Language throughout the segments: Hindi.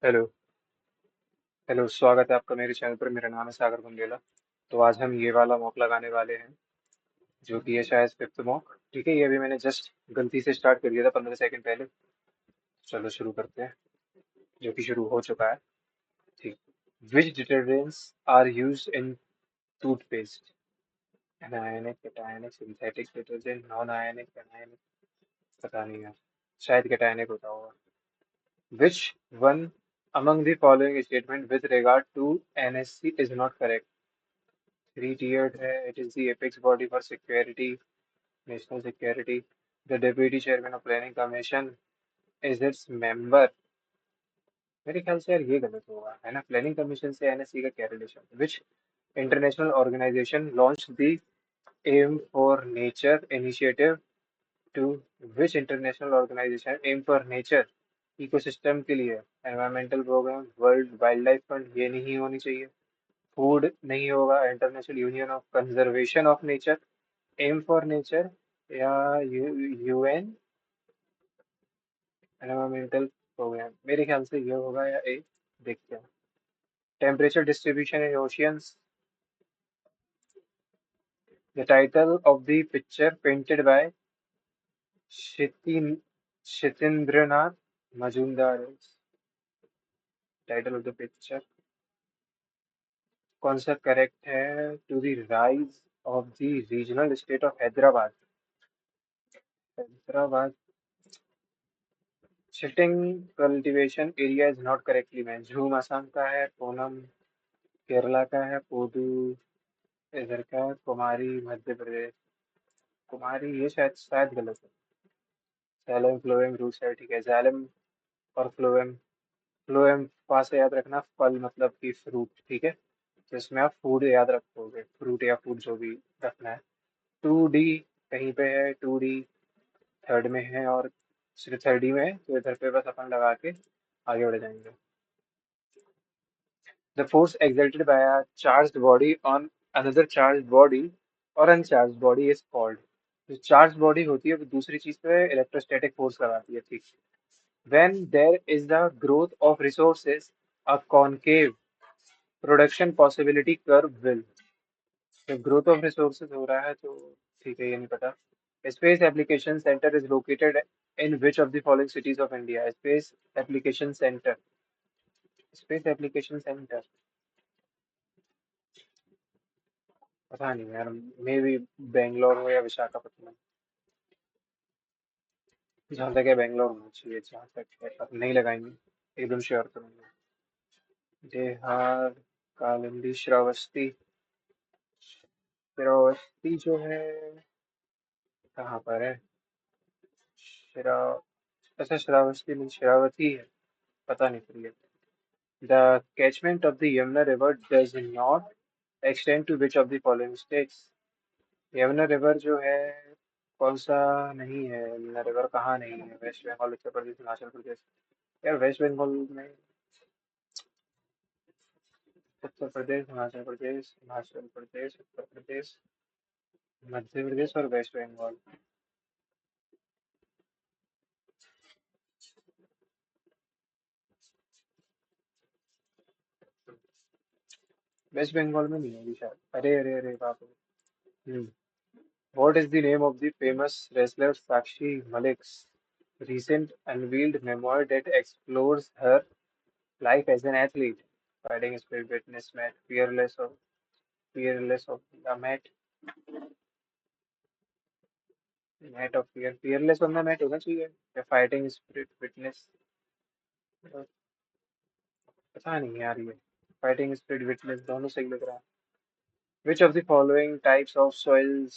हेलो। हेलो, स्वागत है आपका मेरे चैनल पर। मेरा नाम है सागर बुंदेला। तो आज हम ये वाला मॉक लगाने वाले हैं, जो कि है शायद फिफ्थ मॉक। ठीक है, ये अभी मैंने जस्ट गलती से स्टार्ट कर दिया था 15 सेकंड पहले। चलो शुरू करते हैं, जो कि शुरू हो चुका है। ठीक। Which detergents are used in toothpaste? Anionic, cationic, synthetic detergent, non ionic, anionic? पता नहीं यार, शायद कैटायनिक होता होगा। Which one among the following statement with regard to NSC is not correct? Three-tiered है, it is the apex body for security, national security. The deputy chairman of planning commission is its member. मेरे ख्याल से यार ये गलत होगा, है ना? प्लानिंग कमीशन से एनएससी का क्या relation? Which international organisation launch the M for nature initiative to? Which international organisation M for nature ecosystem के लिए? Environmental programme, world wildlife fund? ये नहीं होनी चाहिए। फूड नहीं होगा। International union of conservation of nature, M for nature, या यूएन एनवायरमेंटल प्रोग्राम? मेरे ख्याल से ये होगा या ए। देखते हैं। Temperature distribution in oceans. The title of the picture painted bye शितेंद्रनाथ Majumdar. Title of the picture कौन सा करेक्ट है? To the rise of the regional state of Hyderabad. Hyderabad shifting cultivation area is not correctly match. Jhum Assam का है, पूनम केरला का है, पुदू इधर का है, कुमारी मध्य प्रदेश। कुमारी ये शायद शायद गलत है। सैलम फ्लोएम रूट है, ठीक है। जैलम और फ्लोएम। फ्लोएम पास से याद रखना, फल मतलब कि फ्रूट, ठीक है। तो इसमें आप फूड याद रखोगे, फ्रूट या फूड जो भी रखना है। 2D कहीं पे है, 2D थर्ड में है, और सिर्फ थर्ड ही में है, तो इधर पे बस अपन लगा के आगे बढ़ जाएंगे। The force exerted by a charged body on another charged body or uncharged body is called? जो चार्ज बॉडी होती है वो दूसरी चीज पे इलेक्ट्रोस्टैटिक फोर्स लगाती है, ठीक। When there is the growth of resources, a concave production possibility curve will? जब ग्रोथ ऑफ रिसोर्सेज हो रहा है तो ठीक है, ये नहीं पता। Space application centre is located in which of the following cities of India? Space application centre, space application centre, पता नहीं यार। मे भी बेंगलोर हो या विशाखापट्टनम। जहाँ तक है बेंगलोर होना चाहिए, जहाँ तक है। अब नहीं लगाएंगे, एकदम श्योर करूंगा। बिहार, कालिंदी, श्रावस्ती। श्रावस्ती जो है कहाँ पर है? श्रा अच्छा, श्रावस्ती नहीं, श्रावती है। पता नहीं फिर ये। The catchment of the Yamuna river does not extend to which of the following states? Yamuna river जो है कौन सा नहीं है? यमुना रिवर कहाँ नहीं है? वेस्ट बंगाल, उत्तर प्रदेश, हिमाचल प्रदेश? यार वेस्ट बंगाल में, उत्तर प्रदेश, हिमाचल प्रदेश, हिमाचल प्रदेश, उत्तर प्रदेश, मध्य प्रदेश और वेस्ट बंगाल। वेस्ट बंगाल में नहीं होगी शायद। अरे अरे अरे बाप रे। What is the name of the famous wrestler Sakshi Malik's recent unveiled memoir that explores her life as an athlete? Fighting spirit, witness, mat, fearless of the mat of fear, fearless on the mat होना चाहिए, या fighting spirit, witness? पता नहीं यार, ये fighting spirit, witness दोनों सही लग रहा है। Which of the following types of soils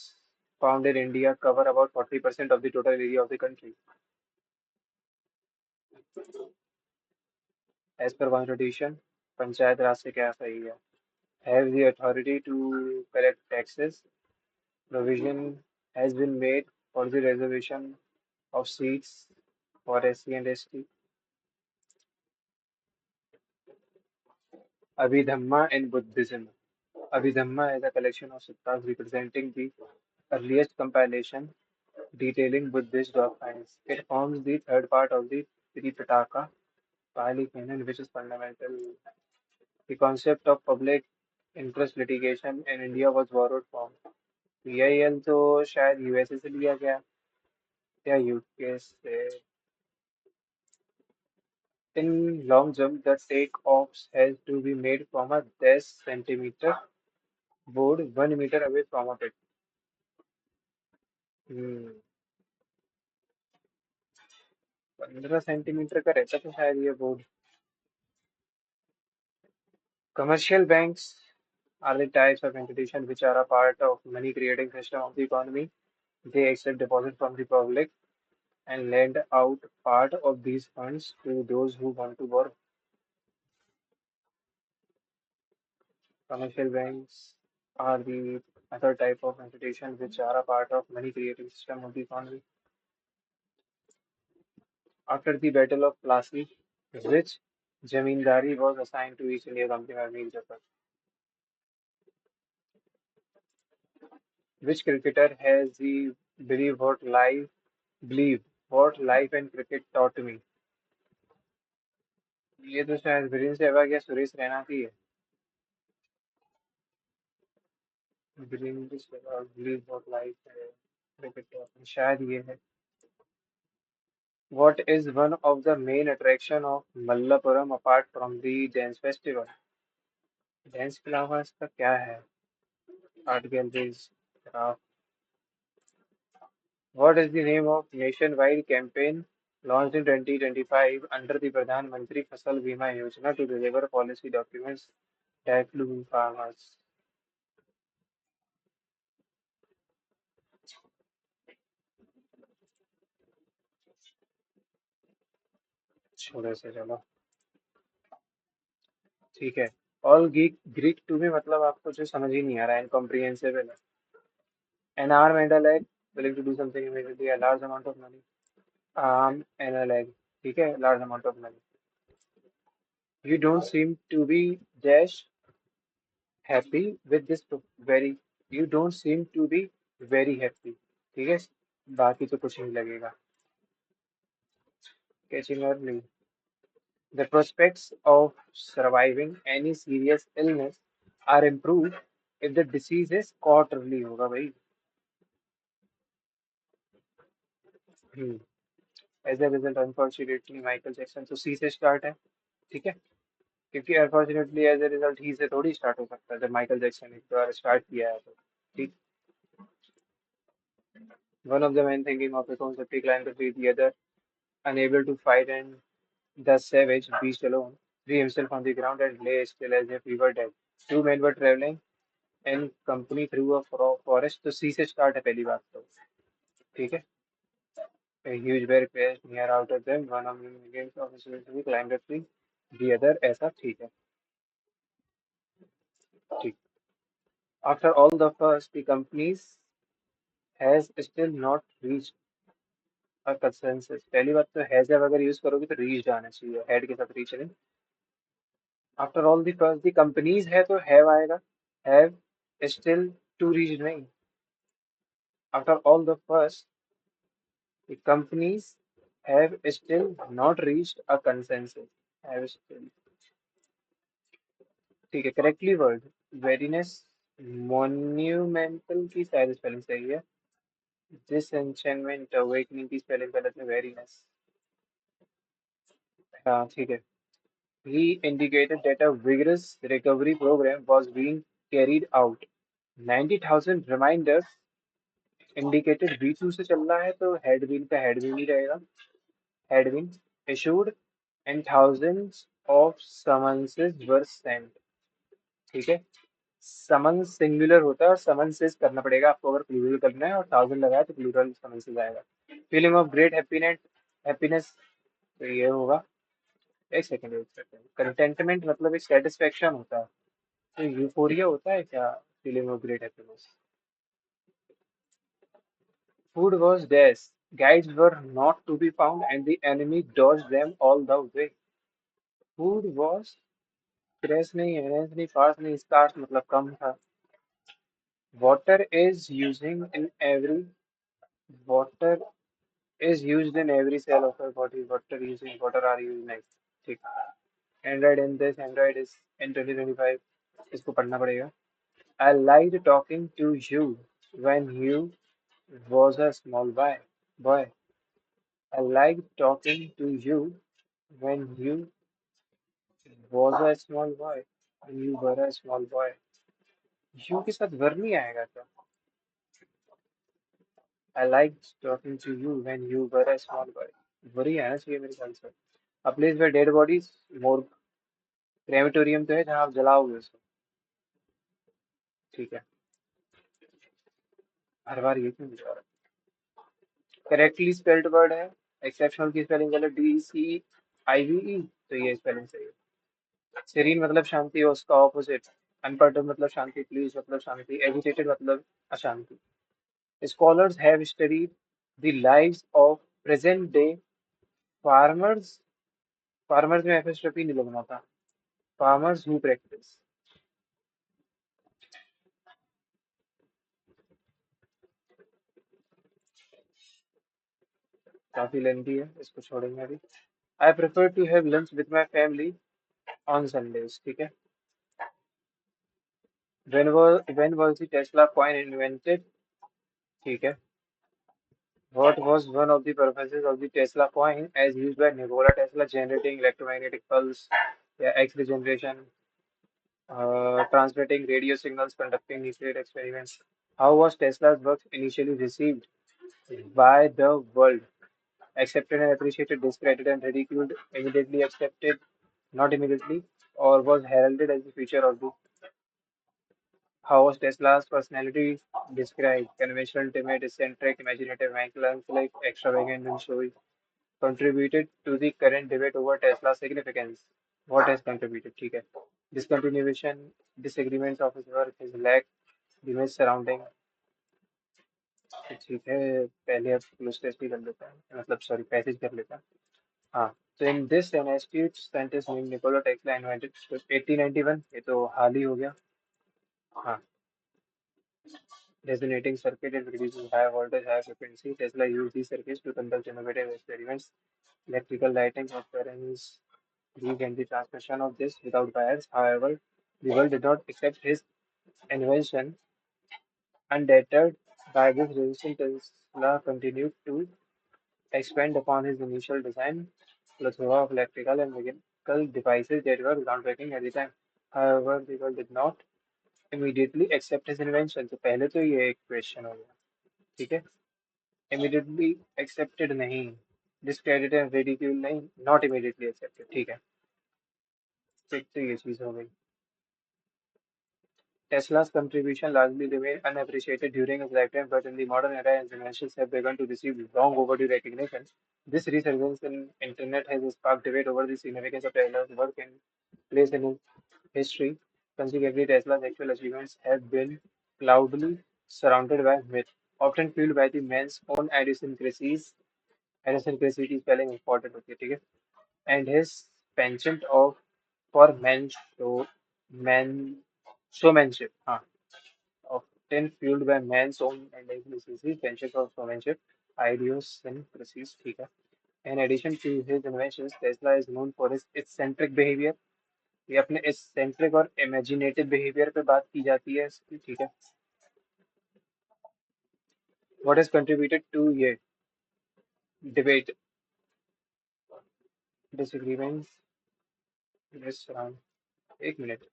found in India cover about 40% of the total area of the country? As per constitution, panchayat राज से क्या सही है? Have the authority to collect taxes. Provision has been made for the reservation of seats for SC and ST. Abhidhamma in Buddhism. Abhidhamma is a collection of suttas representing the earliest compilation detailing Buddhist doctrines. It forms the third part of the Tripitaka, Pali Canon, which is fundamental. The concept of public interest litigation in India was borrowed from PIL, तो शायद यूएसए से लिया गया या यूके से. In long jump, the take-off has to be made from a 10 centimeter board 1 meter away from a pit. Hmm, 15 centimetre का रहता तो शायद ये board. Commercial banks are the types of institutions which are a part of money creating system of the economy. They accept deposits from the public and lend out part of these funds to those who want to borrow. Commercial banks are the other type of institutions which are a part of money creating system of the economy. After the Battle of Plassey, which Jamindari was assigned to East India Company by Mir Jafar? Which cricketer has the believe what life and cricket taught me? ये तो शायद वीरेंद्र सहवाग या सुरेश रैना की है. Virendra Sehwag believe what life and cricket taught me. शायद ये है. What is one of the main attraction of Mallapuram apart from the dance festival? Dance के अलावा इसका क्या है? Art galleries. What is the name of nationwide campaign launched in 2025 under the Pradhan Mantri Fasal Bima Yojana to deliver policy documents that to farmers? छोड़ो से चलो. ठीक है. All Greek to भी मतलब आपको जो समझ ही नहीं आ रहा है, incomprehensible है. An arm and a leg willing to do something immediately a large amount of money. Arm and a leg. ठीक है, large amount of money. You don't seem to be dash happy with this very. You don't seem to be very happy. ठीक है. बाकी तो कुछ नहीं लगेगा. Catching early. The prospects of surviving any serious illness are improved if the disease is caught early होगा भाई. हम्म. As a result, unfortunately, Michael Jackson तो सी से स्टार्ट है. ठीक है. क्योंकि अनफॉर्चुनेटली एज ए रिजल्ट ही से थोड़ी स्टार्ट हो सकता है जब माइकल जैक्सन ने एक बार स्टार्ट किया है तो. ठीक. One of the men thinking of a concept climbed the tree, the other unable to fight, and the savage beast alone threw himself on the ground and lay still as if he were dead. Two men were traveling in company through a forest. तो सी से स्टार्ट है पहली बात तो. ठीक है. A huge bear placed near out of them. One of them against officers climbed a tree. The other ऐसा. ठीक है. ठीक. After all the fuss, the companies has still not reached a consensus. पहली बात तो हैज जब अगर यूज करोगे तो रीच आना चाहिए, हेड के साथ रीच नहीं. After all the first the companies है तो हैव आएगा. हैव स्टिल टू रीच नहीं. After all the first the companies have still not reached a consensus. Have still. ठीक है. करेक्टली वर्ड वेरीनेस मोन्यूमेंटल की शायद स्पेलिंग सही है. डिसएंचेंटमेंट अवेकनिंग की स्पेलिंग गलत है. वेरीनेस. हाँ ठीक है. He indicated that a vigorous recovery program was being carried out. 90,000 reminders indicated V2 से चल रहा है तो headwind का headwind ही रहेगा. Headwind issued and thousands of summonses were sent. ठीक है. समन्स सिंगुलर होता है और समन्सेस करना पड़ेगा आपको अगर प्लूरल करना है और 1000 लगाया तो प्लूरल समन्सेस आएगा. Feeling of great happiness. Happiness तो ये होगा. एक सेकंड. कंटेंटमेंट मतलब एक सेटिस्फेक्शन होता है. तो यूफोरिया होता है क्या? Feeling of great happiness. Food was डेस. Guides were not to be found and the enemy dodged them all the way. Food was crash नहीं, एनहेंस नहीं, फास्ट नहीं, स्कार्स मतलब कम था. Water is using in every water is used in every cell of our body. Water using water are used next. ठीक। Android in this, Android is in 2025, इसको पढ़ना पड़ेगा। I liked talking to you when you was a small boy. Boy, I liked talking to you when you was a small boy. When you were a small boy. You के साथ वर नहीं आएगा क्या? I liked talking to you when you were a small boy. वही आना चाहिए मेरे ख्याल से। A place where dead bodies, more crematorium तो है जहाँ आप जलाओगे उसको। ठीक है। हर बार ये क्यों बता रहा है? करेक्टली स्पेल्ड वर्ड है। एक्सेप्शनल की स्पेलिंग गलत, DECIVE, तो ये स्पेलिंग सही है। सेरीन मतलब शांति, और उसका ऑपोजिट अनपर्टर्ब मतलब शांति, प्लीज मतलब शांति, एजिटेटेड मतलब अशांति। Scholars have studied the lives of present day farmers. Farmers में एपिस्ट्रोफी नहीं लगना था। Farmers who practise. काफी लेंथी है, इसको छोड़ेंगे अभी। I prefer to have lunch with my family on Sundays. ठीक है। when was the Tesla coil invented? ठीक है। What was one of the purposes of the Tesla coin as used by Nikola Tesla, generating electromagnetic pulse, yeah, X-ray generation, transmitting radio signals, conducting nuclear experiments? How was Tesla's work initially received by the world? Accepted and appreciated, discredited and ridiculed, immediately accepted, not immediately, or was heralded as the future of the. How was Tesla's personality described? Conventional, timid, eccentric, imaginative, melancholic, extravagant, and showy. Contributed to the current debate over Tesla's significance. What has contributed? ठीक है। Discontinuation, disagreements of his work, his lack, the myths surrounding. ठीक है। पहले अब क्लोज टेस्ट ही कर लेता है, मतलब सॉरी पैसेज कर लेता है। हाँ। तो in this an astute scientist name Nikola Tesla invented 1891, ये तो हाल ही हो गया। हाँ। Resonating circuit is reduces high voltage, high frequency. Tesla used these circuits to conduct innovative experiments, electrical lighting, transparency, leak, and the transmission of this without wires. However, the world did not accept his invention. Undeterred by this resistance, Tesla continued to expand upon his initial design, plethora of electrical and mechanical devices that were groundbreaking at the time. However, the world did not immediately accept his invention. तो पहले तो ये एक क्वेश्चन हो गया। ठीक है। इमीडिएटली एक्सेप्टेड नहीं, डिस्क्रेडिटेड एंड रिडिक्यूल नहीं, नॉट इमीडिएटली एक्सेप्टेड। ठीक है। एक तो ये चीज हो गई। Tesla's contribution largely remained unappreciated during his lifetime, but in the modern era, his inventions have begun to receive long overdue recognition. This resurgence in internet has sparked debate over the significance of Tesla's work and place in history. Consequently, Tesla's actual achievements have been cloudily surrounded by myth, often fueled by the man's own idiosyncrasies. Idiosyncrasy की spelling important होती है, ठीक है? And his penchant of for man showmanship. हाँ, often fueled by man's own idiosyncrasies, penchant of showmanship, idiosyncrasies, ठीक है? In addition to his inventions, Tesla is known for his eccentric behavior. ये अपने eccentric और imaginative behavior पे बात की जाती है इसकी, ठीक है? What has contributed to ये debate, disagreements, this around एक minute.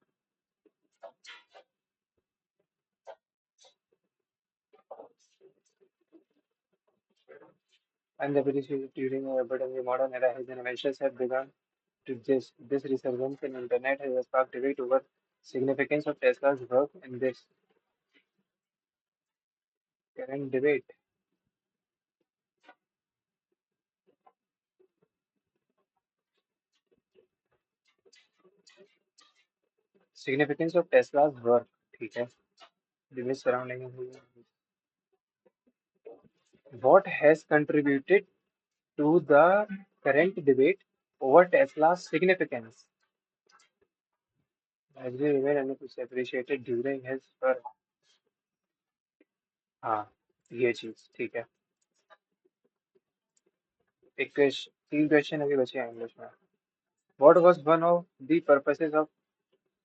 And the British during but in the modern era, his inventions have begun to this resurgence in internet has sparked debate over significance of Tesla's work in this current debate. Significance of Tesla's work, ठीक है? The myths surrounding what has contributed to the current debate over Tesla's significance. As we remain appreciated during his work. हाँ, ये चीज ठीक है। एक तीन क्वेश्चन अभी बचे हैं इंग्लिश में। What was one of the purposes of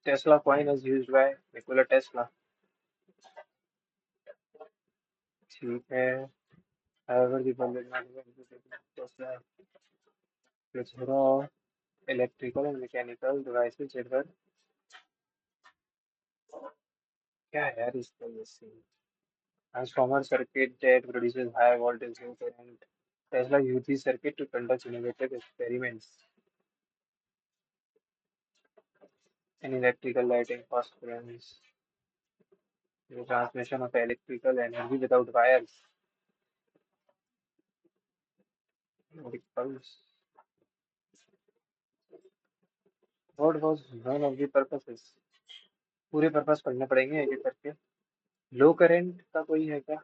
Tesla coin as used by Nikola Tesla? ठीक है. However, the budget Tesla plethora of electrical and mechanical devices that were क्या है यार इसका ये scene? Transformer circuit that produces high voltage current. Tesla used this circuit to conduct innovative experiments in electrical lighting, phosphorescence, the transmission of electrical energy without wires. Pulse. What was one of the purposes? पूरे पर्पस पढ़ने पड़ेंगे एक एक करके. लो करंट का कोई है क्या?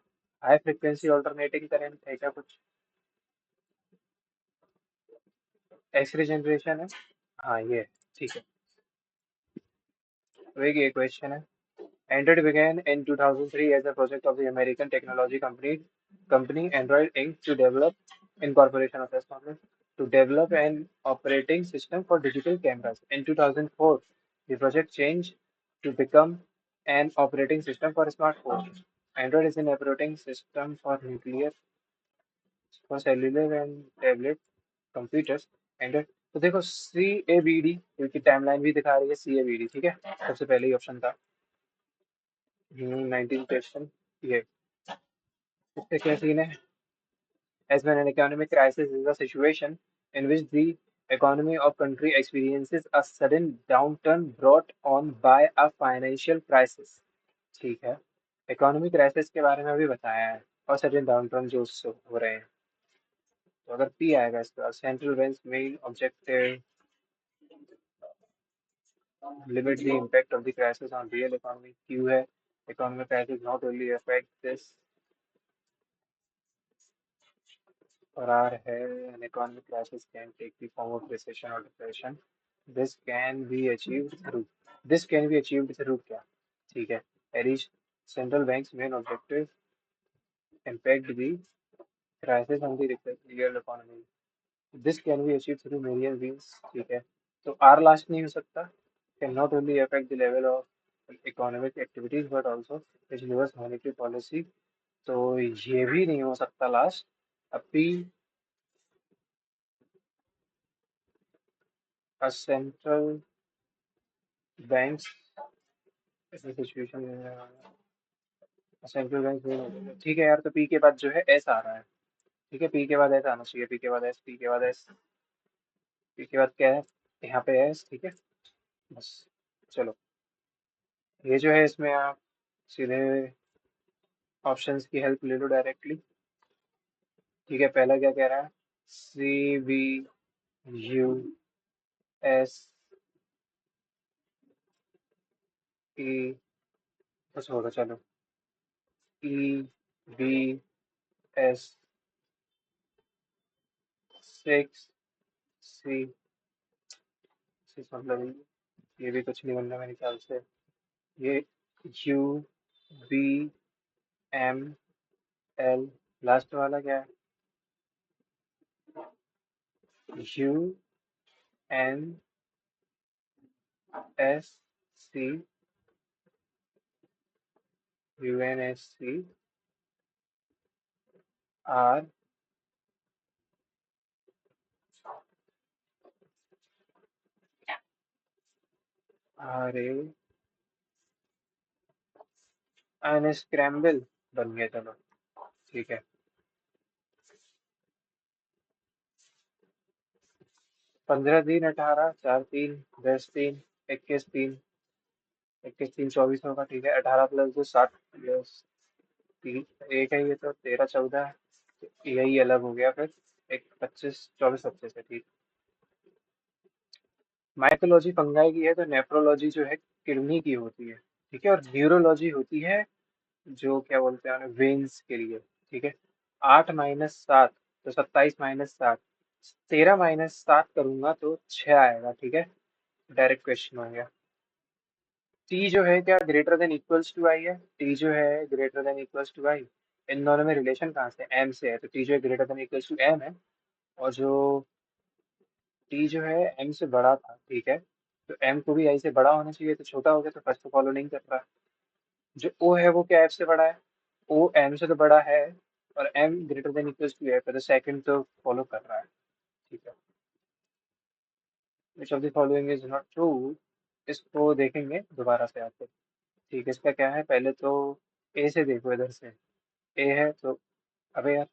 हाई फ्रिक्वेंसी ऑल्टरनेटिंग करंट है क्या कुछ? एक्स-रे जनरेशन है. हाँ ये है. ठीक है. तो एक ये क्वेश्चन है. Android began in 2003 as a project of the American technology company Android Inc. to develop incorporation of this company to develop an operating system for digital cameras. In 2004, the project changed to become an operating system for smartphones. Android is an operating system for nuclear, for cellular and tablet computers. Android. तो देखो CABD क्योंकि टाइमलाइन भी दिखा रही है CABD. ठीक है. सबसे पहले ही ऑप्शन था 19 क्वेश्चन. ये इससे क्या सीन है? As when an economic crisis is a situation in which the economy of country experiences a sudden downturn brought on by a financial crisis. ठीक है. इकोनॉमिक क्राइसिस के बारे में भी बताया है और सडन डाउनटर्न जो उससे हो रहे हैं. तो अगर पी आएगा इसके बाद central banks main objective limit the impact of the crisis on real economy. Q है economic crisis not only affect this और R है an economic crisis can take the form of recession or depression. This can be achieved through क्या? ठीक है. Each central bank's main objective impact the crisis on the real economy. This can be achieved through various means. ठीक है. तो R लास्ट नहीं हो सकता. Can not only affect the level of economic activities but also it lowers monetary policy. तो ये भी नहीं हो सकता लास्ट. अब P a central banks situation central bank. ठीक है यार. तो पी के बाद जो है एस आ रहा है. ठीक है. पी के बाद एस आना चाहिए. पी के बाद एस. पी के बाद एस. पी के बाद क्या है? यहाँ पे एस. ठीक है. बस. चलो ये जो है इसमें आप सीधे ऑप्शंस की हेल्प ले लो डायरेक्टली. ठीक है. पहला क्या कह रहा है? CBUS ई. बस होगा. चलो EBS 6C मतलब ये भी कुछ नहीं बनना मेरे ख्याल से. ये UBML लास्ट वाला क्या है? UNSCR RA अनस्क्रैम्बल बन गया. चलो ठीक है. 15 दिन 18 4 3 10 3 21 3 24 होगा. ठीक है. 18 प्लस 2 60 प्लस 3 एक है. ये तो 13 14 यही अलग हो गया फिर. एक 25 24 25 है. ठीक. माइकोलॉजी फंगाई की है तो नेफ्रोलॉजी जो है किडनी की होती है. ठीक है. और न्यूरोलॉजी होती है जो क्या बोलते हैं वेन्स के लिए. ठीक है. 8 - 7 तो 27 - 7. 13 - 7 करूंगा तो 6 आएगा. ठीक है. डायरेक्ट क्वेश्चन हो गया. टी जो है क्या ग्रेटर देन इक्वल्स टू आई है? टी जो है ग्रेटर देन इक्वल्स टू आई. इन दोनों में रिलेशन कहाँ से? एम से है. तो टी जो है greater than equals to M है. और जो टी जो है एम से बड़ा था, ठीक है, तो एम को भी आई से बड़ा होना चाहिए, तो छोटा हो गया, तो फर्स्ट तो फॉलो नहीं कर रहा। जो ओ है वो क्या एफ से बड़ा है? ओ एम से तो बड़ा है, और M greater than equals to F है, तो सेकंड तो फॉलो कर रहा है। ठीक है, विच of the following is not true, इसको देखेंगे दोबारा से आके। ठीक है, इसका क्या है, पहले तो ए से देखो, इधर से ए है तो, अबे यार,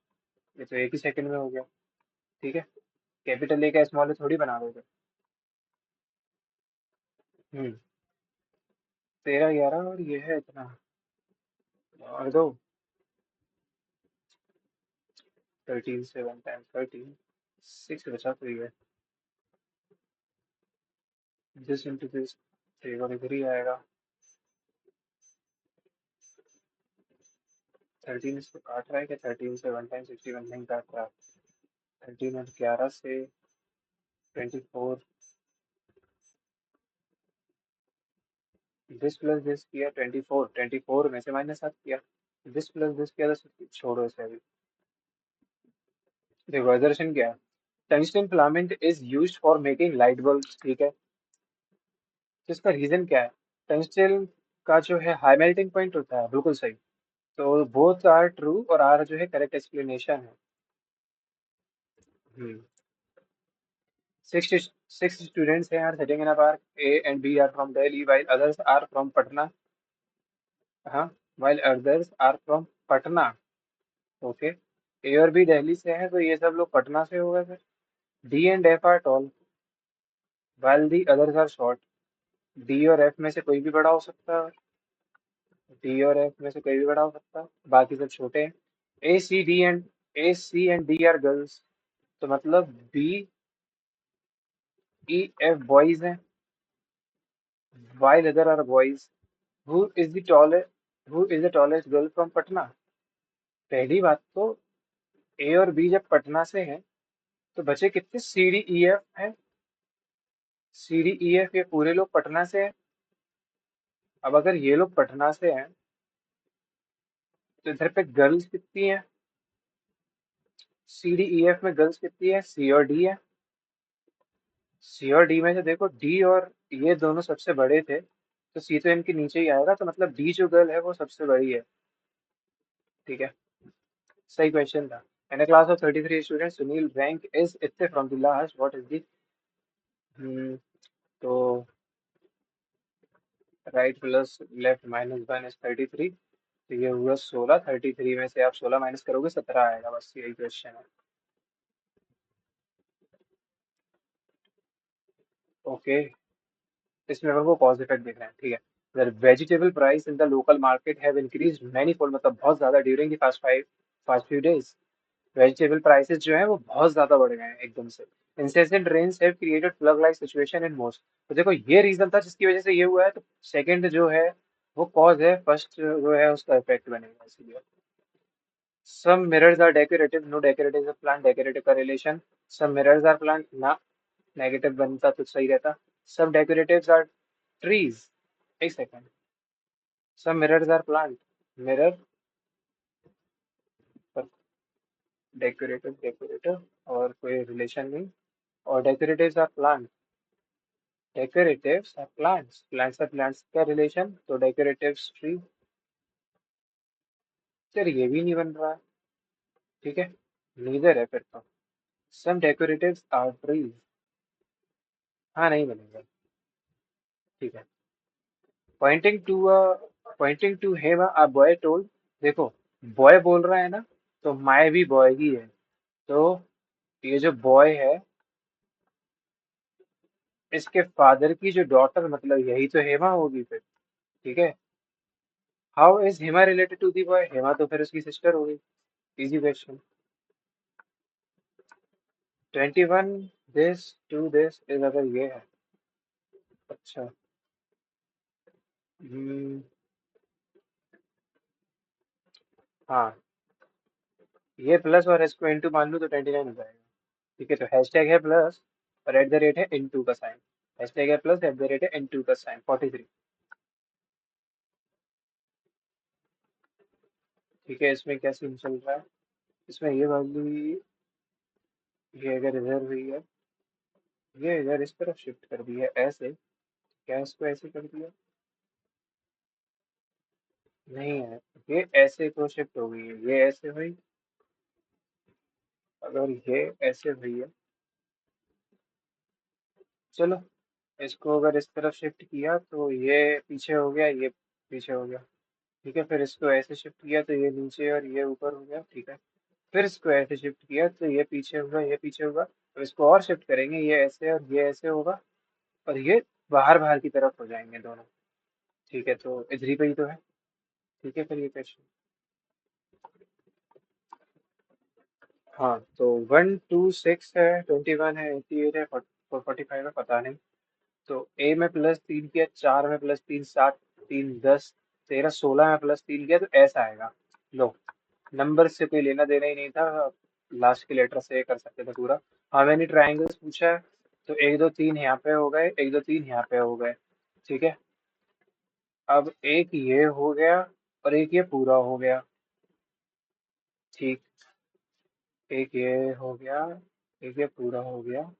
ये तो एक ही सेकंड में हो गया। ठीक है, कैपिटल ए का स्मॉल ए थोड़ी बना दोगे। हम्म 13 11 और ये है इतना, और दो, 13 से 1 टाइम 13, 6 बचा तो ये, दिस इंटू दिस, और इधर ही आएगा। 13 इसको काट रहा है क्या? 13 से 1 टाइम 61 नहीं काट रहा। 13 और 11 से 24, दिस प्लस दिस किया 24, 24 में से -7 किया, दिस प्लस दिस किया तो छोड़ो इसे अभी। देखो assertion क्या है, tungsten filament is used for making light bulb, ठीक है, तो इसका रीजन क्या है? टंगस्टन का जो है हाई मेल्टिंग पॉइंट होता है, बिल्कुल सही। तो बोथ आर ट्रू, और आर जो है करेक्ट एक्सप्लेनेशन है। हम्म six students here are sitting in a park. A and B are from Delhi, while others are from Patna. हाँ, while others are from Patna. Okay. ए और बी दिल्ली से है, तो ये सब लोग पटना से हो गए फिर। D and F are tall, while the others are short. D और एफ में से कोई भी बड़ा हो सकता है, डी और एफ में से कोई भी बड़ा हो सकता है, बाकी सब छोटे हैं। ए सी एंड डी आर गर्ल्स, तो मतलब बी ई एफ बॉयज हैं, while other are boys. Who is the tallest? Who is the tallest girl from Patna? पहली बात तो, ए और बी जब पटना से हैं, तो बचे कितने? सी डी ई एफ है, सी डी ई एफ, ये पूरे लोग पटना से हैं। अब अगर ये लोग पटना से हैं, तो इधर पे गर्ल्स कितनी है? सी डी ई एफ में गर्ल्स कितनी है? सी और डी है। सी और डी में से देखो, डी और ये दोनों सबसे बड़े थे, तो सी तो इनके नीचे ही आएगा, तो मतलब डी जो गर्ल है वो सबसे बड़ी है। ठीक है, सही क्वेश्चन था। In a class of 33 students, Sunil rank is इतने from the last. What is the तो राइट प्लस लेफ्ट -1 इज 33, तो ये हुआ 16, 33 में से आप 16 माइनस करोगे 17 आएगा, बस यही क्वेश्चन है। ओके, इसमें मेरे को कॉज इफेक्ट दिख रहे हैं, ठीक है। The vegetable price in the local market have increased manifold, मतलब बहुत ज्यादा during the fast few days. Vegetable prices जो है वो बहुत ज्यादा बढ़ गए हैं एकदम से। Incessant rains have created flood like situation in most, तो देखो ये रीजन था जिसकी वजह से ये हुआ है, तो सेकंड जो है वो कॉज है, फर्स्ट जो है उसका इफेक्ट बनेगा इसीलिए। Some mirrors are decorative, no decorative is plant, decorative का relation, some mirrors are plant ना, नेगेटिव बनता तो सही रहता। सम डेकोरेटिव्स आर ट्रीज, एक second, some mirrors are plant, mirror पर डेकोरेटिव, डेकोरेटिव और कोई रिलेशन नहीं, और decoratives are plant, decoratives are plants, plants are plants का रिलेशन, तो डेकोरेटिव्स ट्री। यार ये भी नहीं बन रहा है, ठीक है, नीदर है फिर तो। सम डेकोरेटिव्स आर ट्रीज, हाँ नहीं बनेगा, ठीक है। Pointing to pointing to Hem a boy told, देखो बॉय बोल रहा है ना, तो माय भी बॉय ही है, तो ये जो बॉय है, इसके फादर की जो डॉटर, मतलब यही तो हेमा होगी फिर। ठीक है, how is Hema related to the boy? Hema तो फिर उसकी सिस्टर होगी, easy question. 21 this to this is, अगर ये है, अच्छा, हम्म, हाँ, ये प्लस और इसको इनटू मान लो तो 29 हो जाएगा। ठीक है, तो हैशटैग है प्लस और एट द रेट है इनटू का साइन, हैशटैग है प्लस, एट द रेट है इनटू का साइन, 43। ठीक है, इसमें क्या सीन चल रहा है? इसमें ये वाली, ये अगर इधर हुई है, ये इधर इस तरफ शिफ्ट कर दिया ऐसे, क्या इसको ऐसे कर दिया? नहीं है, ये ऐसे तो शिफ्ट हो गई है, ये ऐसे हुई। अगर ये ऐसे हुई है, चलो इसको अगर इस तरफ शिफ्ट किया तो ये पीछे हो गया, ये पीछे हो गया। ठीक है, फिर इसको ऐसे शिफ्ट किया तो ये नीचे और ये ऊपर हो गया। ठीक है, फिर इसको ऐसे शिफ्ट किया तो ये पीछे होगा, ये पीछे होगा। तो इसको और शिफ्ट करेंगे, ये ऐसे और ये ऐसे होगा, और ये बाहर बाहर की तरफ हो जाएंगे दोनों। ठीक है, तो इधर ही पे ही तो है। ठीक है, फिर ये क्वेश्चन। हाँ, तो 126 है, 21 है, 88 है, 45 है, पता नहीं। तो ए में +3 किया, 4 में +3 7, 3 10, 13 16 में +3 किया तो ऐसा आएगा। लो, नंबर से कोई लेना देना ही नहीं था, लास्ट के लेटर से कर सकते थे पूरा। हाउ मेनी ट्राइंगल्स पूछा है, तो 1 2 3 यहाँ पे हो गए, 1 2 3 यहाँ पे हो गए। ठीक है, अब एक ये हो गया और एक ये पूरा हो गया। ठीक, एक ये हो गया, एक ये पूरा हो गया,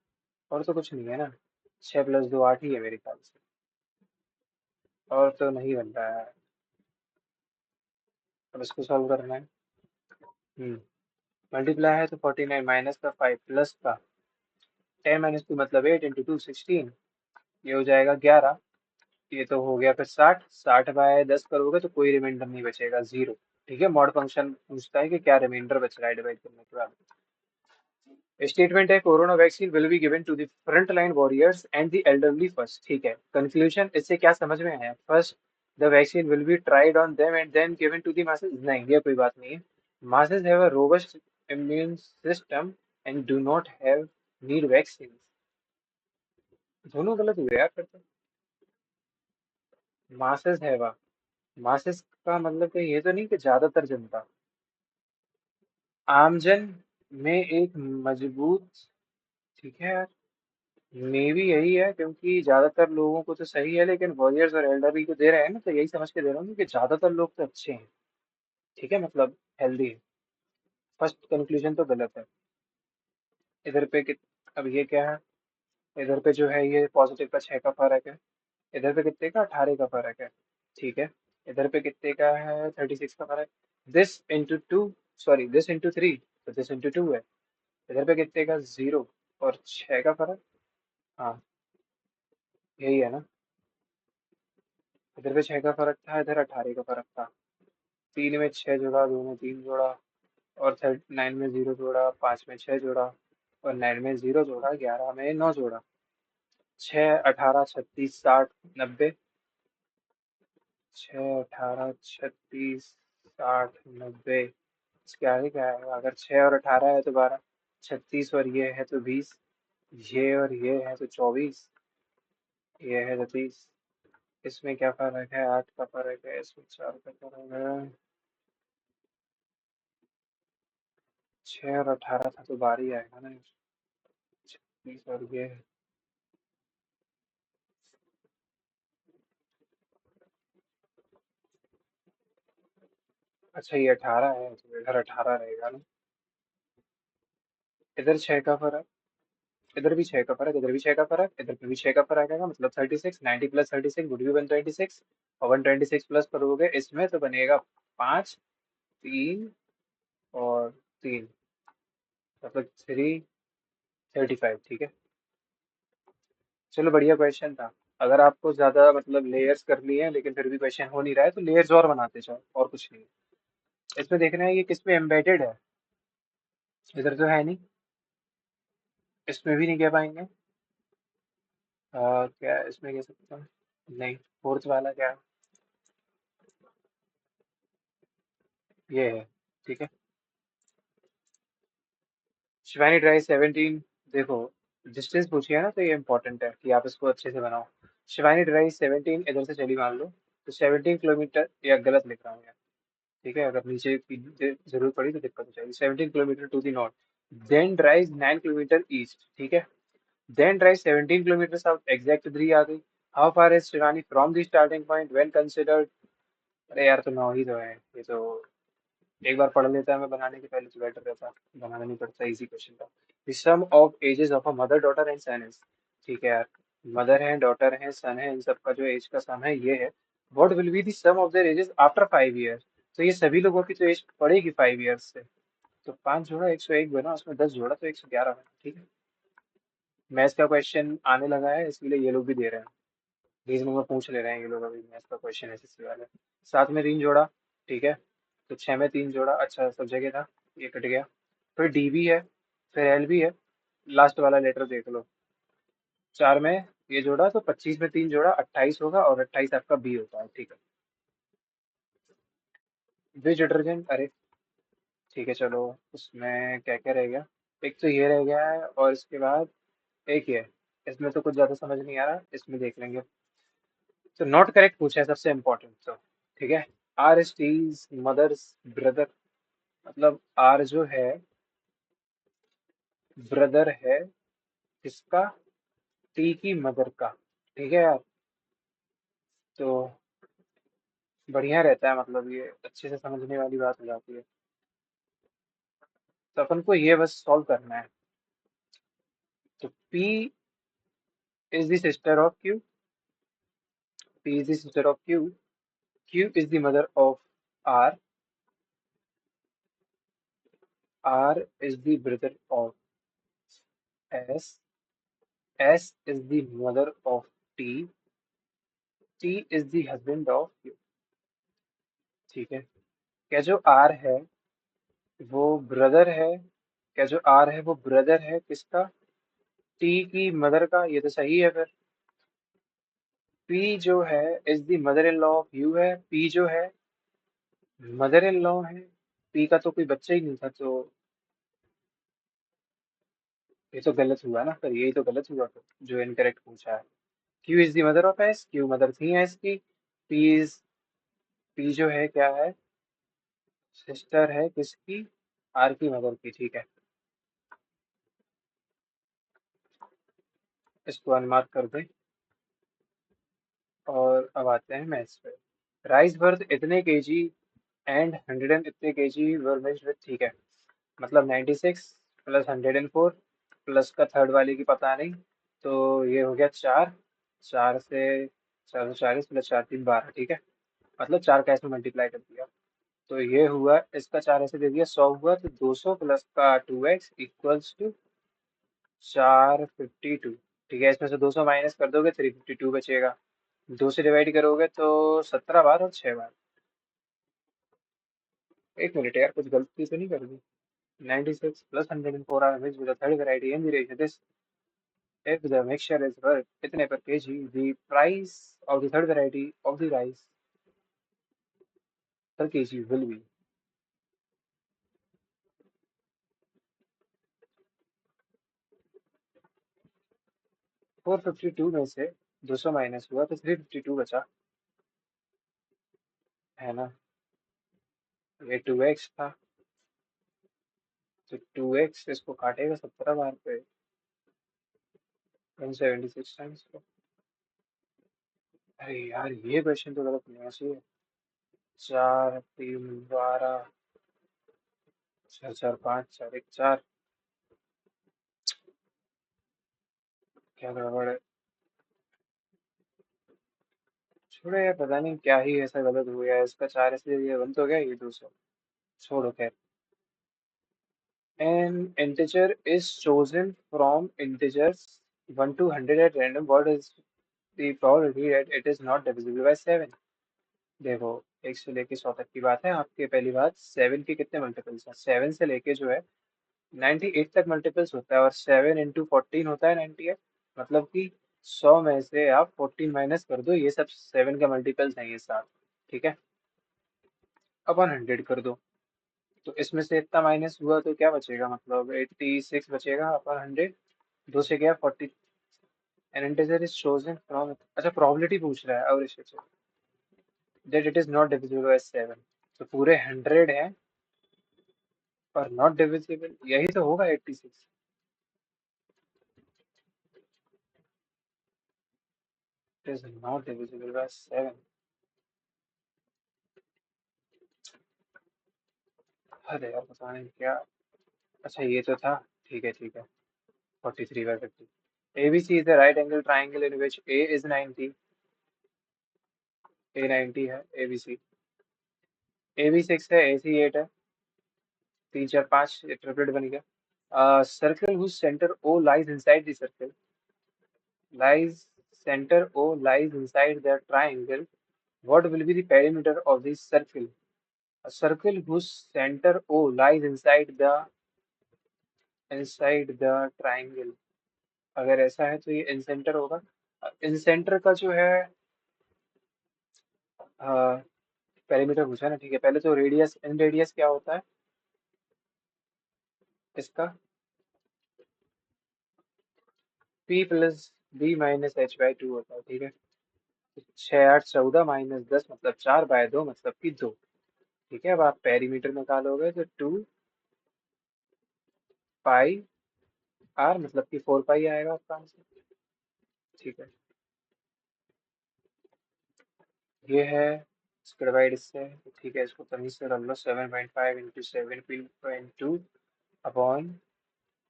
और तो कुछ नहीं है ना। 6 + 2 8 ही है मेरे ख्याल से, और तो नहीं बन रहा है। अब इसको सॉल्व करना है। हम्म, मल्टीप्लाई है तो 49, माइनस का 5, प्लस का 10 - 2 मतलब 8, इंटू 2 16, ये हो जाएगा 11। ये तो हो गया, फिर 60, 60/10 करोगे तो कोई रिमाइंडर नहीं बचेगा, जीरो। ठीक है, मॉड फंक्शन पूछता है कि क्या रिमाइंडर बच रहा है डिवाइड करने के बाद। स्टेटमेंट है, corona vaccine will be given to the front line warriors and the elderly first. ठीक है, कंक्लूजन इससे क्या समझ में आया? First, the vaccine will be tried on them and then given to the masses. नहीं, ये कोई बात नहीं है। Masses have a robust immune system and do not have need vaccine. दोनों गलत हुए यार फिर तो। मासेस हैव, मासेस का मतलब कि ये तो नहीं कि ज्यादातर जनता। आमजन में एक मजबूत। ठीक है यार, मे भी यही है, क्योंकि ज्यादातर लोगों को तो सही है, लेकिन वॉरियर्स और एल्डरली को दे रहे हैं ना, तो यही समझ के दे रहा हूँ कि ज्यादातर लोग तो अच्छे हैं। ठीक है, मतलब हेल्दी है। फर्स्ट कंक्लूजन तो गलत है। इधर पे अब ये क्या है? इधर पे जो है ये पॉजिटिव का 6 का फर्क है, इधर पे कितने का? 18 का फर्क है। ठीक है, इधर पे कितने का है? 36 का फर्क। This into two, sorry this into 3, तो दिस इंटू 2 है। इधर पे कितने का? 0 और 6 का फर्क। हाँ, यही है ना। इधर पे 6 का फर्क था, इधर 18 का फर्क था। 3 में 6 जोड़ा, 2 में 3 जोड़ा, और 9 में 0 जोड़ा, 5 में 6 जोड़ा, और 9 में 0 जोड़ा, 11 में 9 जोड़ा। 6 18 36 60 90। 6 18 36 60 90, इसके आगे क्या है? अगर 6 और 18 है तो 12, 36 और ये है तो 20, ये और ये है तो 24, ये है तो 30। इसमें क्या फर्क है? 8 का फर्क है, इसमें 4 का फर्क है। 6 और 18 था तो 12 ही आएगा ना। 36 और ये है। अच्छा, ये 18 है तो इधर 18 रहेगा ना। इधर 6 का फर्क, इधर भी 6 का फर्क, इधर भी 6 का फर्क, इधर पे भी 6 का फर्क आएगा, मतलब 36। 90 + 36 वुड बी 126, और 126 प्लस करोगे इसमें तो बनेगा 5, 3 और 3, मतलब 335। ठीक है, चलो बढ़िया क्वेश्चन था। अगर आपको ज्यादा मतलब लेयर्स करनी है लेकिन फिर भी क्वेश्चन हो नहीं रहा है, तो लेयर्स और बनाते जाओ, और कुछ नहीं। इसमें देखना है ये किस में एम्बेडेड है। इधर तो है नहीं, इसमें भी नहीं कह पाएंगे। क्या इसमें कह सकते हैं? नहीं, फोर्थ वाला क्या? ये है। ठीक है, शिवानी ड्राइव 17। देखो, डिस्टेंस पूछी है ना, तो ये इंपॉर्टेंट है कि आप इसको अच्छे से बनाओ। शिवानी ड्राइव 17 इधर से चली मान लो, तो 17 किलोमीटर, या गलत लिख रहा हूँ यार। ठीक है, अगर नीचे की जरूरत पड़ी तो दिक्कत हो जाएगी। 17 kilometre to the north, then drive 9 kilometre east. ठीक है, then drive 17 kilometre south, exact 3 आ गई। How far is Shivani from the starting point when considered? अरे यार, तो 9 ही तो है ये तो। एक बार पढ़ लेता है मैं बनाने के पहले तो बेटर रहता, बनाना नहीं पड़ता, इजी क्वेश्चन था। The sum of ages of a mother daughter and son is, ठीक है यार, मदर है, डॉटर है, सन है, इन सबका जो एज का सम है ये है। What will be the sum of their ages after 5 years? तो ये सभी लोगों की तो एज पड़ेगी 5 ईयर्स से। तो 5 जोड़ा 101 बना, उसमें 10 जोड़ा तो 111 बना। ठीक है, मैथ्स का क्वेश्चन आने लगा है इसलिए ये लोग भी दे रहे हैं। रीजनिंग में पूछ ले रहे हैं ये लोग, अभी मैथ्स का क्वेश्चन एसएससी वाले। 7 में 3 जोड़ा, ठीक है। तो 6 में 3 जोड़ा, अच्छा सब जगह था, ये कट गया। फिर डी भी है, फिर एल भी है, लास्ट वाला लेटर देख लो। 4 में ये जोड़ा तो 25 में 3 जोड़ा 28 होगा, और 28 आपका बी होता है। ठीक है, विच डिटर्जेंट, अरे ठीक है चलो, उसमें क्या क्या रह गया? एक तो ये रह गया है, और इसके बाद एक ये है। इसमें तो कुछ ज्यादा समझ नहीं आ रहा, इसमें देख लेंगे। तो नॉट करेक्ट पूछा है सबसे इम्पोर्टेंट तो। ठीक है, R is T's mother's brother, मतलब आर जो है ब्रदर है किसका? टी की मदर का। ठीक है यार, तो बढ़िया रहता है, मतलब ये अच्छे से समझने वाली बात हो जाती है। तो अपन को ये बस सॉल्व करना है। तो P is the sister of Q, P is the sister of Q, Q is the mother of R, R is the brother of S, S is the mother of T, T is the husband of Q। ठीक है, क्या जो R है वो ब्रदर है? क्या जो R है वो ब्रदर है किसका? T की मदर का, ये तो सही है फिर। P जो है is the mother in law of you है, P जो है मदर इन लॉ है। P का तो कोई बच्चा ही नहीं था, तो ये तो गलत हुआ ना, फिर यही तो गलत हुआ फिर, जो इनकरेक्ट पूछा है। Q is the mother of S, Q mother थी एस की। पी इज, पी जो है क्या है? सिस्टर है किसकी? आर की मदर की। ठीक है, इसको अनमार्क कर दे। और अब आते हैं मैथ्स पे। राइस वर्थ इतने केजी एंड 100 एंड इतने केजी वर मेज्ड विथ, ठीक है। मतलब 96 प्लस 104 प्लस का थर्ड वाले की पता नहीं, तो ये हो गया 4। 4 से 440 प्लस 4 3 12, ठीक है। मतलब 4 का ऐसे मल्टीप्लाई कर दिया, तो ये हुआ, इसका 4 ऐसे दे दिया, 100 हुआ। तो 200 प्लस का 2x इक्वल्स टू 452। ठीक है, इसमें से 200 माइनस कर दोगे 352 बचेगा। 2 से डिवाइड करोगे तो 17 बार और 6 बार। एक मिनट यार, कुछ गलती तो नहीं कर दी? 96 plus 104 are which with the third variety in the ratio this, if the mixture is worth इतने per kg, the price of the third variety of the rice per kg will be। 452 में से 200 माइनस हुआ तो 352 बचा, है ना? ये 2x था, तो 2x इसको काटेगा 17 बार पे, 176 टाइम्स पे। अरे यार, ये क्वेश्चन तो गलत नहीं होना चाहिए। 4 3 12, 4 4 5 4 1 4, क्या गड़बड़ है? छोड़ो यार, पता नहीं क्या ही ऐसा गलत हो गया है, इसका 4 से ये बन तो गया, ये 200। छोड़ो खैर। An integer is chosen from integers 1 to 100 at random. What is the probability that it is not divisible by 7? देखो, 1 से लेके 100 तक की बात है आपके। पहली बात, 7 के कितने मल्टीपल्स हैं? 7 से लेके जो है 98 तक मल्टीपल्स होता है, और 7 इंटू 14 होता है 98। मतलब कि 100 में से आप 14 माइनस कर दो, ये सब 7 का मल्टीपल्स हैं ये सात। ठीक है, अपन 100 कर दो, तो इसमें से इतना माइनस हुआ तो क्या बचेगा? मतलब 86 बचेगा अपन 100। दो से गया 40। N integer is chosen from, अच्छा प्रोबेबिलिटी पूछ रहा है, और इससे that it is not divisible by 7। तो पूरे 100 हैं और नॉट डिविजिबल, यही तो होगा 86। It is not divisible by 7। अरे यार पता नहीं क्या। अच्छा ये तो था, ठीक है ठीक है, 43/50। ABC is the right angle triangle in which A is 90, A 90 है ABC, AB 6 है, AC 8 है, 3 4 5 ट्रिपलेट बन गया। Circle whose center O lies inside the circle, lies center O lies inside the triangle. What will be the perimeter of this circle? A circle whose center O lies inside the triangle. अगर ऐसा है तो ये इन सेंटर होगा। इन सेंटर का जो है पेरीमीटर पूछा ना, ठीक है। पहले तो रेडियस, इन रेडियस क्या होता है इसका? P plus B minus H by two होता है, ठीक है। तो 6 8 14 माइनस 10 मतलब 4/2 मतलब कि 2, ठीक है। अब आप पेरीमीटर निकालोगे तो 2 पाई r मतलब कि 4 पाई आएगा आपका आंसर, ठीक है। ये है इसका डिवाइड इससे, तो ठीक है, इसको तमीज से कर लो। 7.5 इंटू 17.2 अपॉन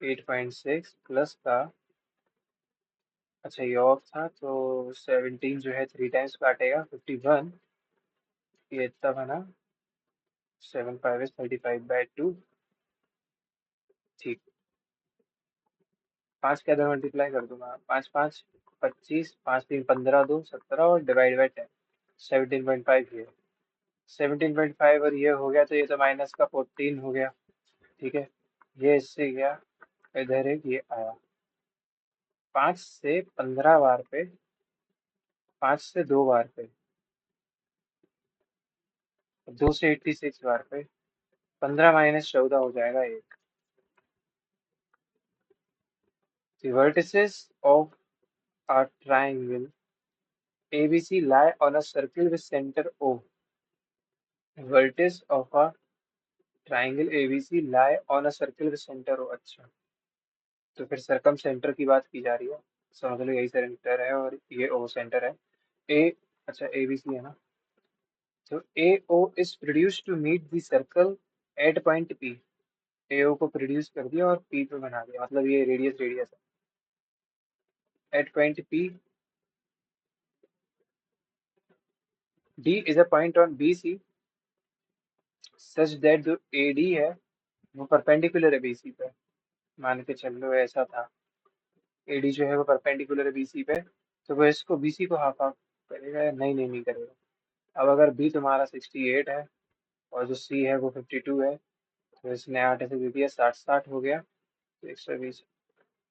8.6 प्लस का, अच्छा ये ऑफ था तो 17 जो है 3 टाइम्स काटेगा 51, ये इतना बना 7 5 इज 35/2, ठीक। 5 के अंदर मल्टीप्लाई कर दूंगा, 5 5 25, 5 3 15 2 17 और डिवाइड बाई 10, 17.5 ये 17.5 और ये हो गया तो ये तो माइनस का 14 हो गया, ठीक है। ये इससे गया इधर, एक ये आया 5 से 15 बार पे, 5 से 2 बार पे, 2 से 86 बार पे, 15 माइनस 14 हो जाएगा 1। The vertices of a triangle ABC lie on a circle with center O. The vertices of a triangle ABC lie on a circle with center O। अच्छा, तो फिर सर्कम सेंटर की बात की जा रही है, समझ लो यही सेंटर है और ये ओ सेंटर है। ए, अच्छा ABC है ना, तो AO is produced to meet the circle at point P। AO को प्रोड्यूस कर दिया और P पे बना दिया, मतलब ये रेडियस रेडियस है। At point P, D is a point on BC such that जो AD है वो परपेंडिकुलर है BC पे। मान के चल लो ऐसा था, AD जो है वो परपेंडिकुलर है BC पे, तो वो इसको BC को हाफ हाफ करेगा या नहीं नहीं नहीं करेगा। अब अगर B तुम्हारा 68 है और जो C है वो 52 है, तो इसने 8 ऐसे दे दिया, 60 हो गया, तो 120।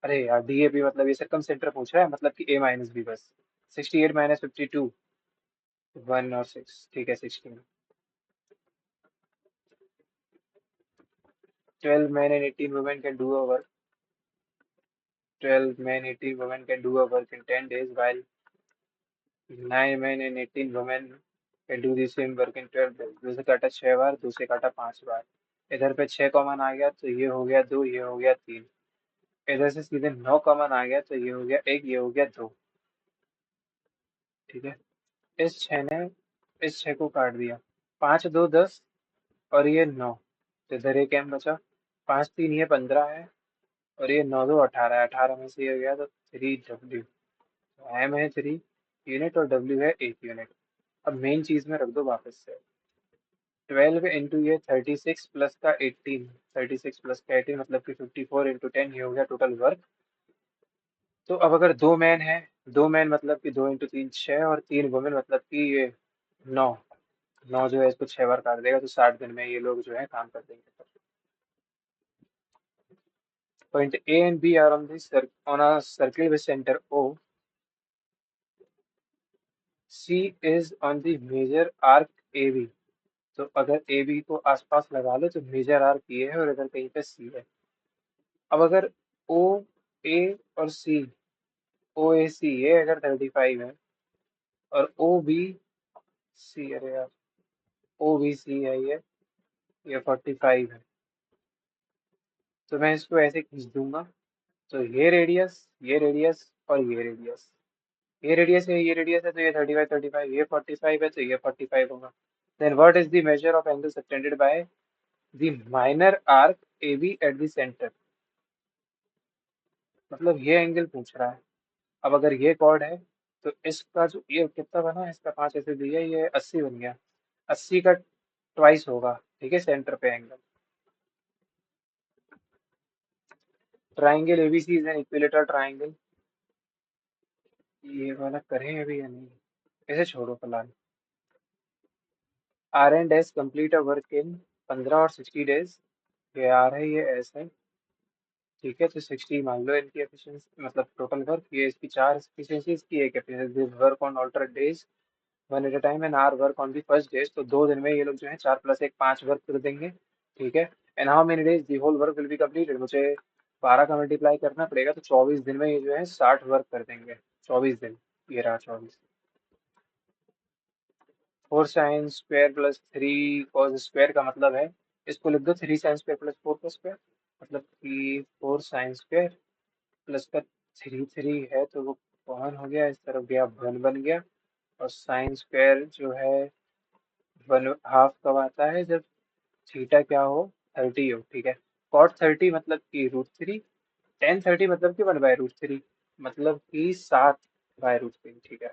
अरे यार DAB मतलब ये सर्कम सेंटर पूछ रहा है, मतलब कि A माइनस B बस। 68 माइनस 52, 1 और 6, ठीक है 16। 12 men and 18 women can do a work, 12 men 18 women can do a work in 10 days, while 9 men and 18 women can do the same work in 12 days। 2 से काटा 6 बार, 2 से काटा 5 बार, इधर पे 6 कॉमन आ गया तो ये हो गया 2, ये हो गया 3, इधर से सीधे 9 कॉमन आ गया तो ये हो गया 1, ये हो गया 2, ठीक है। इस 6 को काट दिया, 5 2 10 और ये 9, तो इधर एक एम बचा, 5 3 ये 15 है और ये 9 2 18 है, 18 में से ये गया तो 3W। एम है 3 यूनिट और डब्ल्यू है 1 यूनिट। अब मेन चीज में रख दो वापस से, 12 इंटू ये 36 प्लस का 18, 36 प्लस का 18 मतलब कि 54 इंटू 10, ये हो गया टोटल वर्क। तो अब अगर 2 मैन है, 2 मैन मतलब कि 2 इंटू 3 6 और 3 वुमेन मतलब कि ये 9, 9 जो है इसको 6 बार काट देगा तो 60 दिन में ये लोग जो है काम कर देंगे। Point A and B are on a circle with centre O, C is on the major arc A B. तो अगर ए बी को आसपास लगा लो तो मेजर आर्क ये है और इधर कहीं पे सी है। अब अगर ओ ए और सी, ओ ए सी ये अगर 35 है और ओ बी सी, अरे यार ओ बी सी है ये 45 है, तो मैं इसको ऐसे खींच दूंगा। तो ये रेडियस और ये रेडियस है, ये रेडियस है, तो ये 35 35, ये 45 है तो ये 45 होगा। Then what is the measure of angle subtended by the minor arc A B at the centre. मतलब ये एंगल पूछ रहा है। अब अगर ये कॉर्ड है तो इसका जो ये कितना बना है, इसका 5 ऐसे दिया, ये 80 बन गया। 80 का ट्वाइस होगा, ठीक है, सेंटर पे angle. Triangle ABC is an equilateral triangle. ये वाला करें अभी या नहीं, इसे छोड़ो फिलहाल। R and S complete a work in 15 और 60 डेज। ये आर है, ये एस है, ठीक है। तो 60 मान लो इनकी एफिशिएंसी, मतलब टोटल वर्क। ये इसकी 4 एफिशिएंसीज की एक efficiency, work on alternate days one at a time and R work on the first days. तो 2 दिन में ये लोग जो है 4 + 1 5 वर्क कर देंगे, ठीक है। And how many days the whole work will be completed. मुझे 12 का मल्टीप्लाई करना पड़ेगा, तो 24 दिन में ये जो है 60 वर्क कर देंगे। 24 दिन, ये रहा 24। 4 साइन स्क्वायर + 3 कॉस स्क्वायर का मतलब है, इसको लिख दो 3 साइन स्क्वायर + 4 कॉस स्क्वायर। मतलब कि 4 साइन स्क्वायर प्लस का 3 है, तो वो कॉमन हो गया, इस तरफ गया 1 बन गया। और साइन स्क्वायर जो है 1/2 कब आता है, जब थीटा क्या हो, 30 हो, ठीक है। कॉट 30 मतलब कि √3। टेन 30 मतलब कि 1/√3, मतलब कि 7/√3, ठीक है।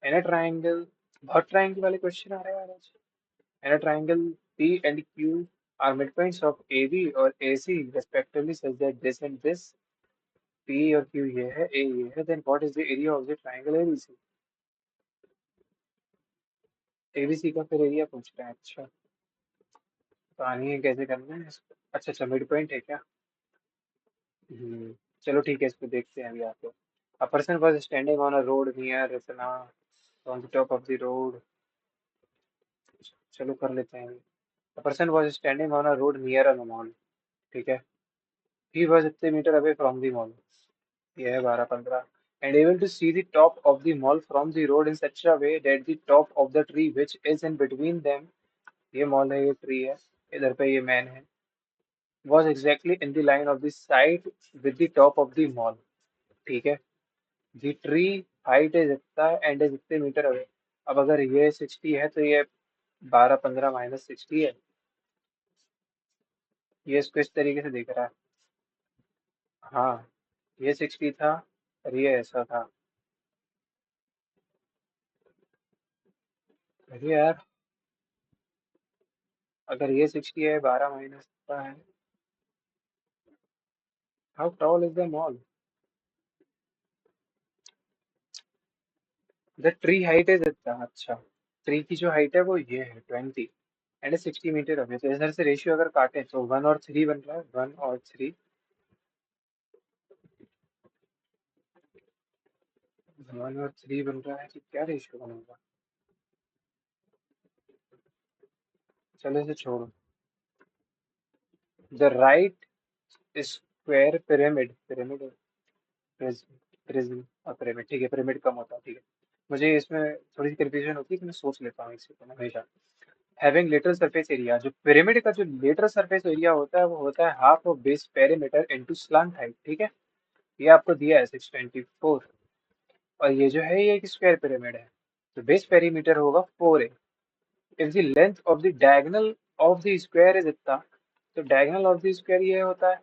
एन ट्राइंगल, बहुत ट्राइंगल वाले क्वेश्चन आ रहे हैं यार आज। An triangle P and Q are mid points of A B और A C respectively such that this and this, P और क्यू ये है, ए ये है, then what is the area of the triangle ABC. ABC का फिर एरिया पूछ रहा है, अच्छा। कहानी है कैसे करना है इसको, अच्छा अच्छा, मिड पॉइंट है क्या। चलो ठीक है, इसको देखते हैं अभी आके। A person was standing on a road near Ratna, on the top of the road। चलो कर लेते हैं अभी। A person was standing on a road near a mall, ठीक है। He was इतने metre away from the mall, ये है 12-15, and able to see the top of the mall from the road in such a way that the top of the tree which is in between them, ये मॉल है, ये ट्री है, इधर पे ये मैन है, was exactly in the line of the sight with the top of the mall, ठीक है। दी ट्री हाइट इज इतना एंड इज इतने मीटर अवे। अब अगर ये 60 है तो ये 12-15 - 60 है। ये इसको इस तरीके से दिख रहा है। हाँ, ये 60 था और ये ऐसा था। अरे यार, अगर ये 60 है, 12 माइनस का है। How tall is the mall, the tree height is इतना, अच्छा। ट्री की जो हाइट है वो ये है 20 एंड 60 मीटर अवे। तो इधर से रेशियो अगर काटे तो 1 और 3 बन रहा है, 1 और 3। 1 और 3 बन रहा है, कि क्या रेशियो बनेगा। चलो इसे छोड़ो। The right square pyramid, pyramid prism, prism और पिरामिड, ठीक है। पिरामिड कम होता है, ठीक है। मुझे इसमें थोड़ी सी कंफ्यूजन होती है कि मैं सोच लेता हूँ इसी को हमेशा। हैविंग लेटरल सरफेस एरिया, जो पिरामिड का जो लेटरल सरफेस एरिया होता है वो होता है half of base perimeter into slant height, ठीक है। ये आपको दिया है 624। और ये जो है ये एक स्क्वायर पिरामिड है, तो बेस पेरीमीटर होगा 4a। If the length of the diagonal of the square is इतना, तो डायगोनल ऑफ द स्क्वायर ये होता है,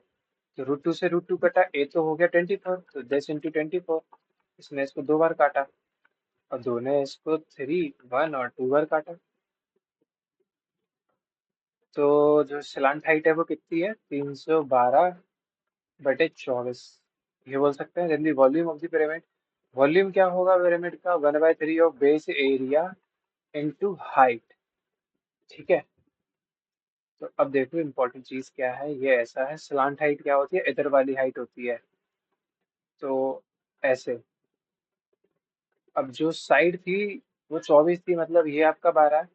तो √2 से √2 कटा, ए तो हो गया 24, तो 10 × 24। इसने इसको 2 बार काटा और 2 ने इसको 3, 1 और 2 बार काटा। तो जो स्लांट हाइट है वो कितनी है, 312/24, ये बोल सकते हैं। Then the volume of the pyramid, volume क्या होगा पिरामिड का, 1/3 of base area into height, ठीक है। तो अब देखो इंपॉर्टेंट चीज क्या है, ये ऐसा है। स्लांट हाइट क्या होती है, इधर वाली हाइट होती है, तो ऐसे। अब जो साइड थी वो 24 थी, मतलब ये आपका 12 है।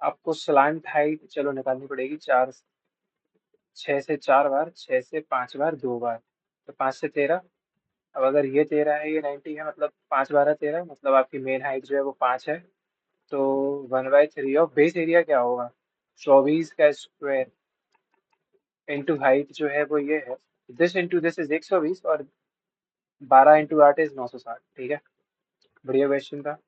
आपको स्लांट हाइट चलो निकालनी पड़ेगी, 6 से 4 बार, 6 से 5 बार, 2 बार, तो 5 से 13। अब अगर ये 13 है, ये 90 है, मतलब 5 12 13, मतलब आपकी मेन हाइट जो है वो 5 है। तो 1/3 ऑफ बेस एरिया क्या होगा, 24 का स्क्वायर इंटू हाइट जो है वो ये है। दिस इंटू दिस इज 120, और 12 × 8 इज 960, ठीक है। बढ़िया क्वेश्चन था।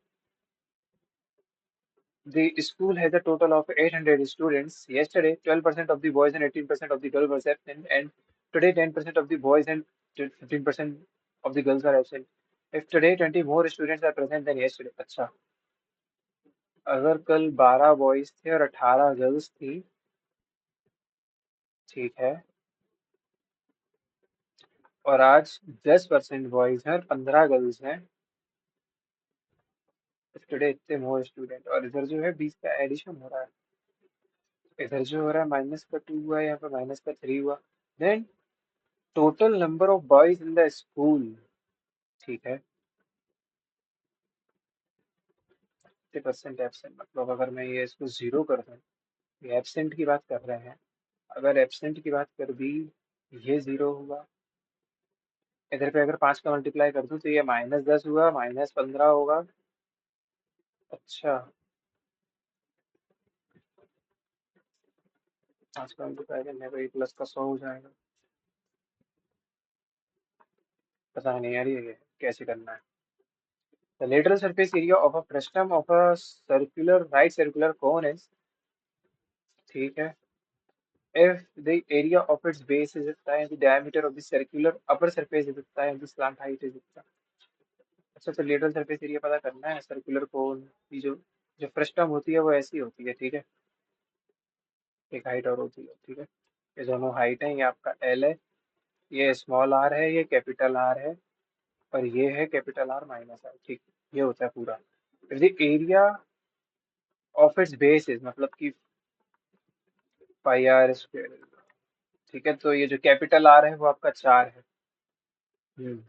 The school has a total of 800 students. Yesterday, 12% of the boys and 18% of the girls were absent, and Today 10% of the boys and 15% of the girls are absent. If today 20 more students are present than yesterday. अच्छा, अगर कल 12 बॉयज थे और 18 गर्ल्स थी, ठीक है, और आज 10% बॉयज हैं और 15 गर्ल्स हैं, टुडे इतने मोर स्टूडेंट, और इधर जो है 20 का एडिशन हो रहा है, इधर जो हो रहा है माइनस का 2 हुआ, यहाँ पे माइनस का 3 हुआ, then total number of boys in the school, ठीक है, 50% एबसेंट, मतलब अगर मैं ये इसको जीरो कर दूं, ये एबसेंट की बात कर रहे हैं, अगर एबसेंट की बात कर दी, ये जीरो हुआ, इधर पे अगर 5 का मल्टीप्लाई कर दूं तो ये -10 हुआ, -15 होगा। अच्छा, 5 का मल्टीप्लाई करने पर प्लस का 100 हो जाएगा। पता नहीं यार ये कैसे करना है। The lateral surface area of a frustum of a circular right circular cone is, ठीक है, if the area of its base is इतना है, the diameter of the circular upper surface is इतना है, the slant height is इतना। अच्छा, तो lateral surface area पता करना है सर्कुलर कोन की, जो जो फ्रस्टम होती है वो ऐसी होती है, ठीक है, एक हाइट और होती है, ठीक है, ये दोनों हाइट है, ये आपका एल है, ये स्मॉल आर है, ये कैपिटल आर है, और ये है कैपिटल आर माइनस आर, ठीक, ये होता है पूरा। The area of its base is, मतलब कि पाई आर स्क्वायर, ठीक है, तो ये जो कैपिटल आर है वो आपका 4 है। Hmm,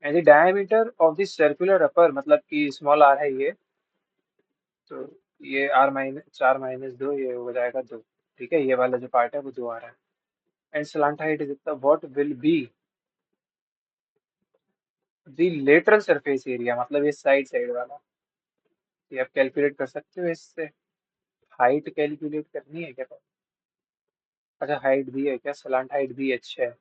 and the diameter of the circular upper, मतलब कि स्मॉल आर है ये, तो ये आर माइनस 4 - 2, ये हो जाएगा 2, ठीक है, ये वाला जो पार्ट है वो 2 आ रहा है। एंड slant height is इतना, what will be the lateral surface area, मतलब ये साइड साइड वाला, ये आप कैलकुलेट कर सकते हो इससे, हाइट कैलकुलेट करनी है क्या? अच्छा, हाइट भी है क्या, slant हाइट भी है 6,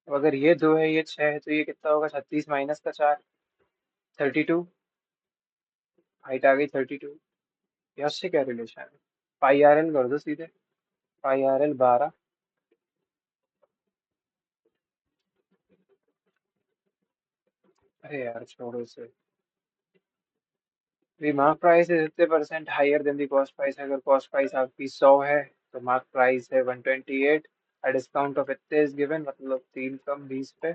अब अगर ये 2 है ये 6 है तो ये कितना होगा, 36 माइनस का 4, 32, हाइट आ गई 32, या उससे क्या रिलेशन है, पाई आर एल कर दो सीधे, पाई आर एल 12, अरे यार छोड़ो इसे। The mark price is 50% higher than the cost price, अगर cost price आपकी 100 है तो mark price है 128, a discount of इतने is given, मतलब 3 कम 20 पे,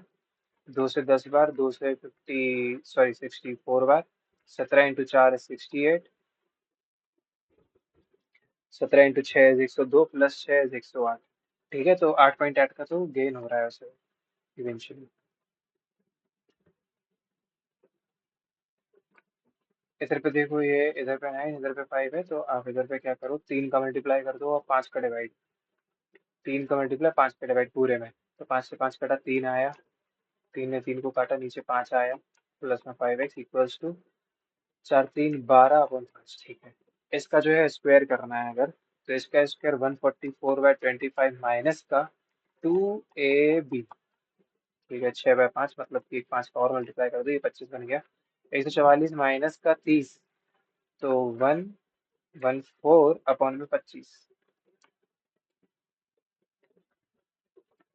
2 से 10 बार, 2 से 64 बार, 17 इंटू 4 68, 17 इंटू 6 102, प्लस 6 108, ठीक है, तो 8.8 का तो गेन हो रहा है उसे इवेंचुअली। इधर पे देखो, ये इधर पे 9 इधर पे 5 है, तो आप इधर पे क्या करो, 3 का मल्टीप्लाई कर दो और 5 का डिवाइड, 3 का मल्टीप्लाई 5 का डिवाइड पूरे में, तो 5 से 5 कटा 3 आया, 3 ने 3 को काटा, नीचे 5 आया, प्लस में 5x इक्वल्स टू 4 3 12/5, ठीक है। इसका जो है स्क्वायर करना है अगर, तो इसका स्क्वायर 144/25 माइनस का 2ab, ठीक है, 6/5, मतलब कि 5 का और मल्टीप्लाई कर दो, ये 25 बन गया, 144 माइनस का 30, तो 114 में 25।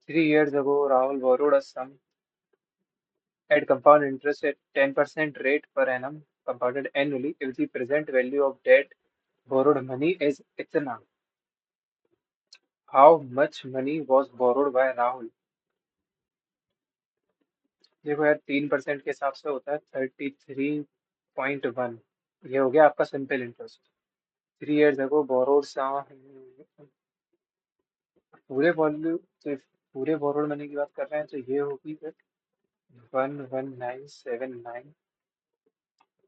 3 years ago, Rahul borrowed a sum at compound interest at 10% rate per annum, compounded annually. If the present value of debt borrowed money is itna, how much money was borrowed by Rahul? देखो यार, 3% के हिसाब से होता है 33.1, ये हो गया आपका simple interest. 3 years ago borrowed पूरे वॉल्यू, तो पूरे borrowed मनी की बात कर रहे हैं तो ये होगी फिर 11979,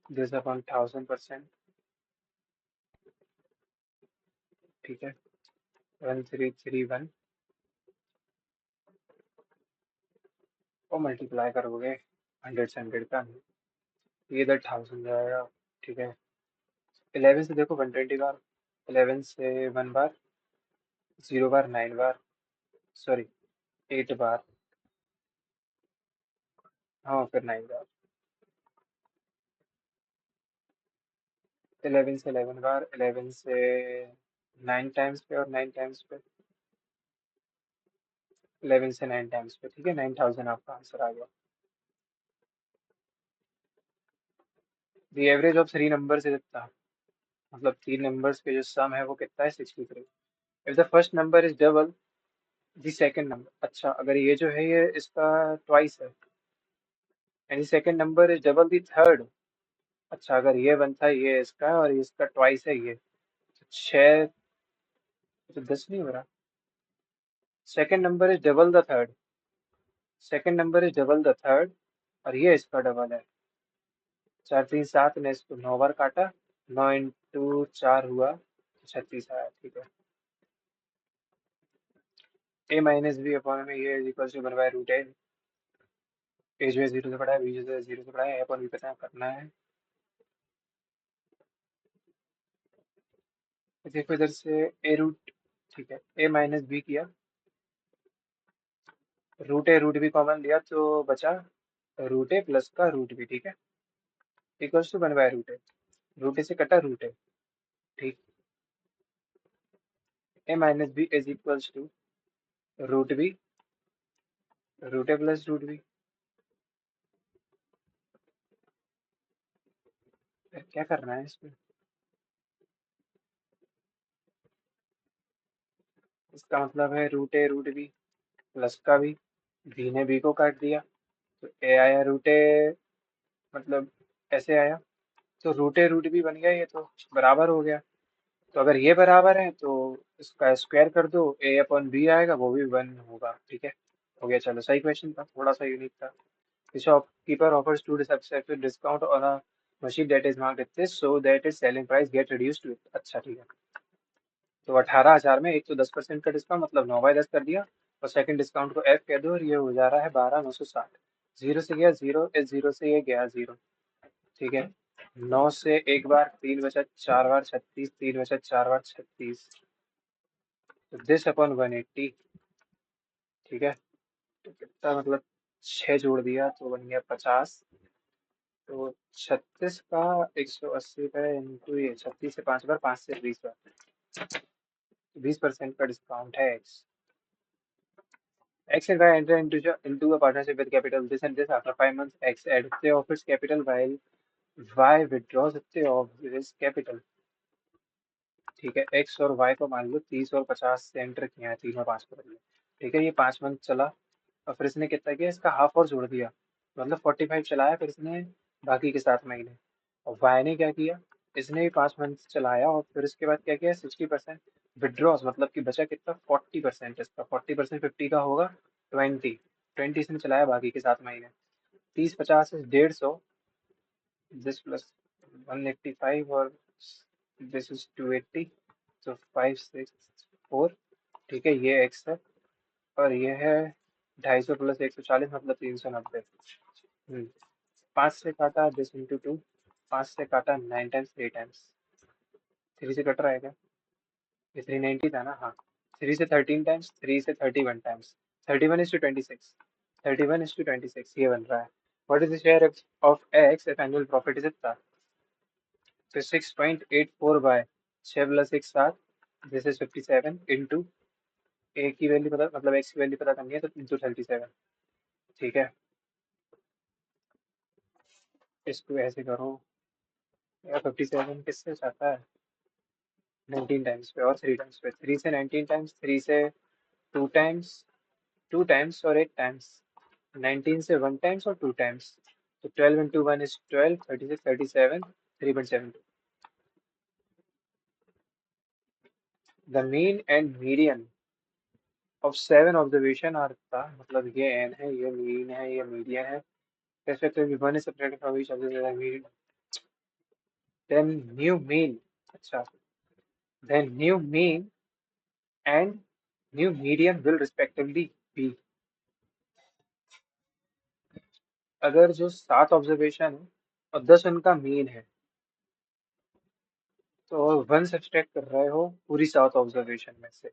दिस अपॉन 1000%, ठीक है, 1331, और मल्टीप्लाई करोगे 100 से 100 का, ये इधर 1000 जाएगा, ठीक है, 11 से देखो 120 बार, 11 से 1 बार, 0 बार 9 बार, सॉरी 8 बार, हाँ फिर 9 बार, 11 से 11 बार, 11 से 9 टाइम्स पे और 9 टाइम्स पे, 11 से 9 टाइम्स पे, ठीक है, 9000 आपका आंसर आ गया। The average of three number से कितना, मतलब तीन नंबर्स के जो सम है वो कितना है, 63। If the first number is double the second number, अच्छा अगर ये जो है ये इसका ट्वाइस है, and second number is double the third, अच्छा अगर ये बनता है ये इसका है और ये इसका ट्वाइस है ये, तो छः, तो 10 नहीं हो रहा। Second number is double the third, second number is double the third, और ये इसका डबल है। चार तीन सात ने इसको 9 बार काटा, 9 इंटू 4 हुआ, 36 आया, ठीक है। ए माइनस बी अपॉन में ये इज इक्वल टू 1/√a, ए जो है जीरो से बड़ा है, बी जो है जीरो से बड़ा है, ए अपॉन बी पता करना है। तो देखो इधर से ए रूट, ठीक है, ए माइनस बी किया, root A root B common लिया तो बचा रूट ए प्लस का रूट बी, ठीक है, इक्वल्स टू 1/√a, रूट ए से कटा रूट ए, ठीक। A minus B is equals to root B, root A plus root B. क्या करना है इसमें, इसका मतलब है root A root B plus का बी ने बी को काट दिया, तो ए आया रूट ए, मतलब ऐसे आया, तो रूट ए रूट बी बन गया, ये तो बराबर हो गया। तो अगर ये बराबर है तो इसका स्क्वायर कर दो, ए अपॉन बी आएगा, वो भी 1 होगा, ठीक है, हो गया। चलो सही क्वेश्चन था, थोड़ा सा यूनिक था। The shopkeeper offers to accept discount on a machine that is marked with this so that its selling price get reduced to it। अच्छा ठीक है, तो 18,000 में एक तो 10% का डिस्काउंट, मतलब 9/10 कर दिया, और सेकंड डिस्काउंट को एफ कह दो, और ये हो जा रहा है 12,960। जीरो से गया जीरो, इस जीरो से ये गया जीरो, ठीक है। 9 से एक बार, तीन बचा, चार बार 36, तीन बचा, चार बार 36, तो दिस अपॉन 180, ठीक है। तो कितना, मतलब 6 जोड़ दिया तो बन गया 50, तो 36 का 180 का इंटू ये 36 से 5 बार, 5 से 20 बार, 20% का डिस्काउंट है x. X and Y enter into a partnership with capital this and this. After 5 months, X adds the of its capital while Y withdraws the of its capital. ठीक है, X और Y को मान लो 30 और 50 से एंटर किया है, तीनों पाँच को बदले, ठीक है। ये 5 मंथ चला, और फिर इसने कितना किया, इसका हाफ और जोड़ दिया, मतलब 45 चलाया फिर इसने बाकी के 7 महीने। और वाई ने क्या किया, इसने भी 5 मंथ चलाया और फिर उसके बाद क्या किया, 60% विड्रॉस, मतलब कि बचा कितना, 40%, इसका 40% 50 का होगा 20, 20 इसने चलाया बाकी के 7 महीने। 30 50 is 150, दिस प्लस 185, और दिस इज 280, तो 564, ठीक है, ये एक्स है, और ये है 250 प्लस 140, मतलब 390। 5 से काटा दिस इंटू टू, 5 से काटा 9 टाइम्स, 3 टाइम्स, 3 से कट रहा है क्या, ये 390 था ना, हाँ। 3 से 13 टाइम्स, 3 से 31 टाइम्स, 31:26, 31:26 ये बन रहा है। What is the share of X if annual profit is इतना, तो 6.84 by 6 plus 1 7, this is 57 into A की वैल्यू पता, मतलब एक्स की वैल्यू पता करनी है, तो इंटू 37, ठीक है। इसको ऐसे करो, या 57 किससे जाता है, 19 टाइम्स पे और 3 टाइम्स पे, 3 से 19 टाइम्स, 3 से 2 टाइम्स, 2 टाइम्स और 8 टाइम्स, 19 से 1 टाइम्स और 2 टाइम्स, तो 12 into 1 is 12, 36, 37, 3.72। The mean and median of 7 observation are था, मतलब ये एन है, ये मीन है, ये मीडियन है, respectively one is subtracted from each other, then new mean, अच्छा, then new mean and new median will respectively be, अगर जो 7 ऑब्जर्वेशन है और 10 उनका मीन है, तो 1 सब्सट्रैक्ट कर रहे हो पूरी 7 ऑब्जर्वेशन में से,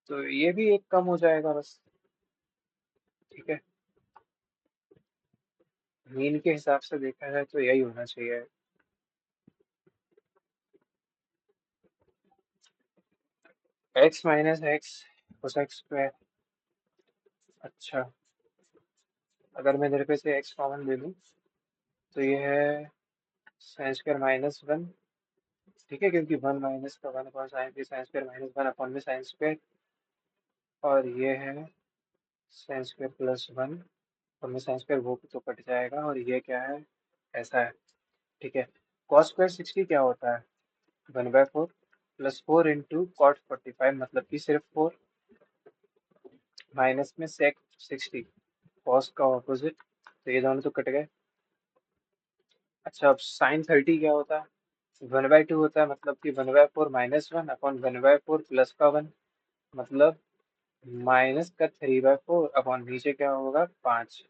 तो ये भी एक कम हो जाएगा बस, ठीक है। मीन के हिसाब से देखा जाए तो यही होना चाहिए। X minus x cosec square, अच्छा, अगर मैं इधर पे से x कॉमन ले लूँ तो ये है साइन स्क्वायर माइनस वन। ठीक है, क्योंकि वन माइनस का वन अपॉन साइन थी, sine square minus one upon में साइन स्क्वायर। और ये है साइन स्क्वायर प्लस वन और में साइन स्क्वायर, वो तो कट जाएगा। और ये क्या है, ऐसा है। ठीक है, कॉस स्क्वायर सिक्सटी क्या होता है, one by four plus four into cot forty five, मतलब कि सिर्फ फोर, माइनस में सेक सिक्सटी, कॉस का ऑपोजिट, तो ये दोनों तो कट गए। अच्छा, अब साइन थर्टी क्या होता है, वन बाय टू होता है, मतलब कि one by four minus one upon one by four plus का वन, मतलब माइनस का थ्री बाय फोर अपॉन नीचे क्या होगा, पाँच।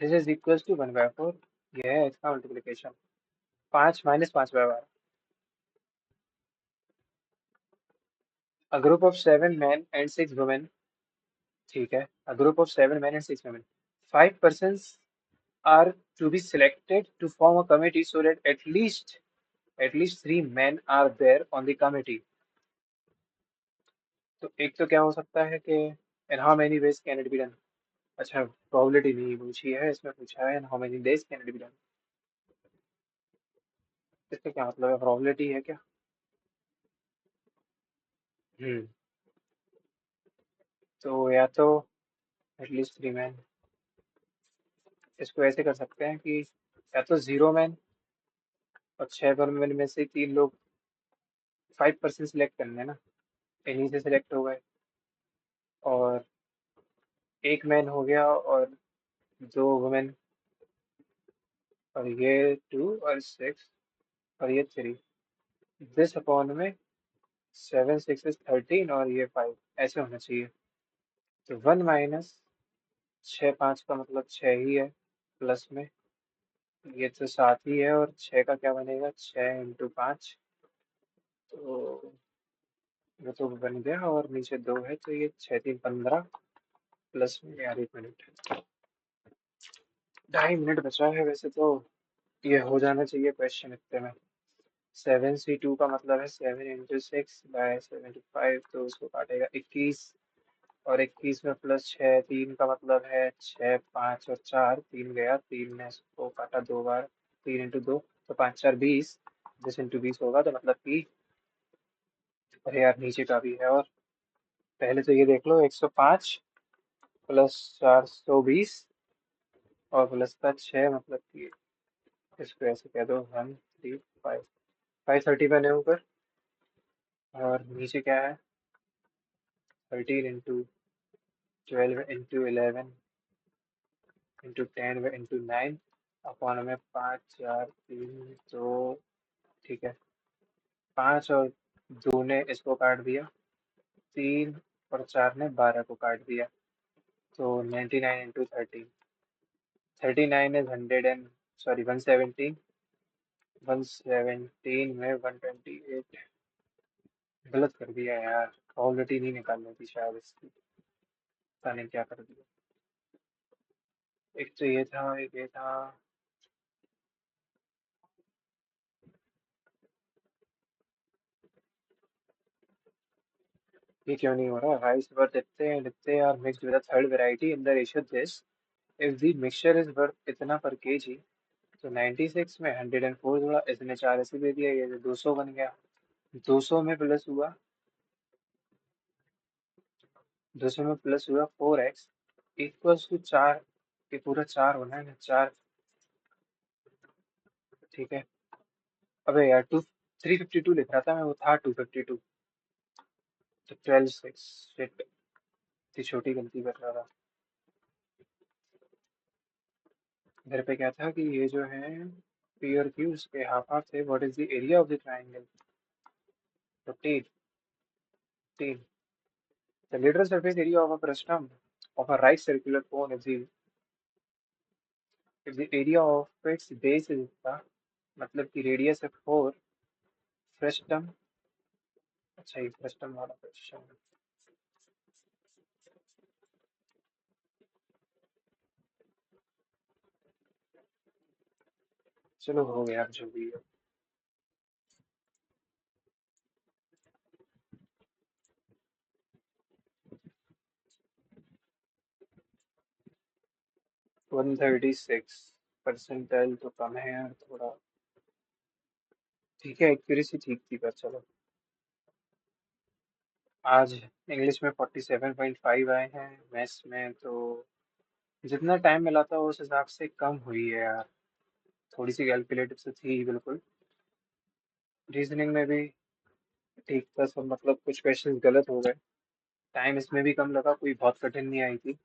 This is equal to one by four, यह है इसका मल्टीप्लीकेशन, पाँच माइनस पाँच बाय बारह। A group of seven men and six women, ठीक है, a group of seven men and six women. Five persons are to be selected to form a committee so that at least three men are there on the committee. तो एक तो क्या हो सकता है कि and how many ways can it be done. अच्छा, probability नहीं पूछी है इसमें, पूछा है and how many days can it be done. इसका क्या मतलब है, probability है क्या? हम्म, तो या तो at least three men, इसको ऐसे कर सकते हैं कि या तो जीरो मैन और छह मैन में से तीन लोग, फाइव परसेंट सिलेक्ट करने हैं ना, इन्हीं से सिलेक्ट हो गए, और एक मैन हो गया और दो वुमेन, और ये टू और सिक्स और ये थ्री, दिस अपॉन में सेवन सिक्स इज थर्टीन और ये फाइव, ऐसे होना चाहिए। तो वन माइनस छः पाँच का मतलब छः ही है, प्लस में ये तो सात ही है, और छः का क्या बनेगा, छः इंटू पाँच, तो वो तो बन गया, और नीचे दो है, तो ये छः तीन पंद्रह, प्लस में यार एक मिनट, ढाई मिनट बचा है वैसे तो, ये हो जाना चाहिए क्वेश्चन इतने में। सेवन सी टू का मतलब है seven into six by seventy five, तो उसको काटेगा इक्कीस, और इक्कीस में प्लस छः, तीन का मतलब है छः पाँच और चार, तीन गया, तीन ने इसको काटा दो बार, तीन इंटू दो, तो पाँच चार बीस, बीस इंटू बीस होगा, तो मतलब कि, अरे यार नीचे का भी है, और पहले तो ये देख लो, 105 प्लस 420 और प्लस का छः, मतलब कि इसको ऐसे कह दो, one three five, five thirty बने ऊपर, और नीचे क्या है, thirteen into twelve into eleven into ten into nine, upon में पाँच चार तीन दो, ठीक है, पाँच और दो ने इसको काट दिया, तीन और चार ने बारह को काट दिया, तो 99 into thirteen, 39 is hundred and, sorry 117, 117 में 128, गलत कर दिया यार, ऑलरेडी नहीं निकालनी थी शायद इसकी, पता नहीं क्या कर दिया, एक तो ये था, एक ये था। ये क्यों नहीं हो रहा, राइस वर्थ इतने are mixed with a third variety in the ratio this, if the mixture is worth इतना पर केजी, तो 96 में 104 जोड़ा, इसने चार ऐसे दे दिया, ये 200 बन गया, 200 में प्लस हुआ, 200 में प्लस हुआ 4x इक्वल्स टू चार, ये पूरा चार होना है ना, चार, ठीक है। अबे यार टू 352 लिख रहा था मैं, वो था 252, तो 12 6, शिट, इतनी छोटी गलती कर रहा था। इधर पे क्या था कि ये जो है पी और क्यू, उसके हाफ हाफ थे, what is the area of the triangle, 15, 15, the lateral surface area of a frustum of a right circular cone is the, if the area of its base is the, मतलब कि रेडियस है 4, फ्रस्टम, अच्छा ये फ्रस्टम वाला क्वेश्चन, चलो हो गया, अब जो भी है। 136 परसेंटाइल तो कम है यार थोड़ा। ठीक है, एक्यूरेसी ठीक थी पर चलो। आज इंग्लिश में 47.5 आए हैं, मैथ्स में तो जितना टाइम मिला था उस हिसाब से कम हुई है यार। थोड़ी सी कैलकुलेटिव से थी बिल्कुल। रीजनिंग में भी ठीक था सब, मतलब कुछ क्वेश्चंस गलत हो गए। टाइम इसमें भी कम लगा, कोई बहुत कठिन नहीं आई थी।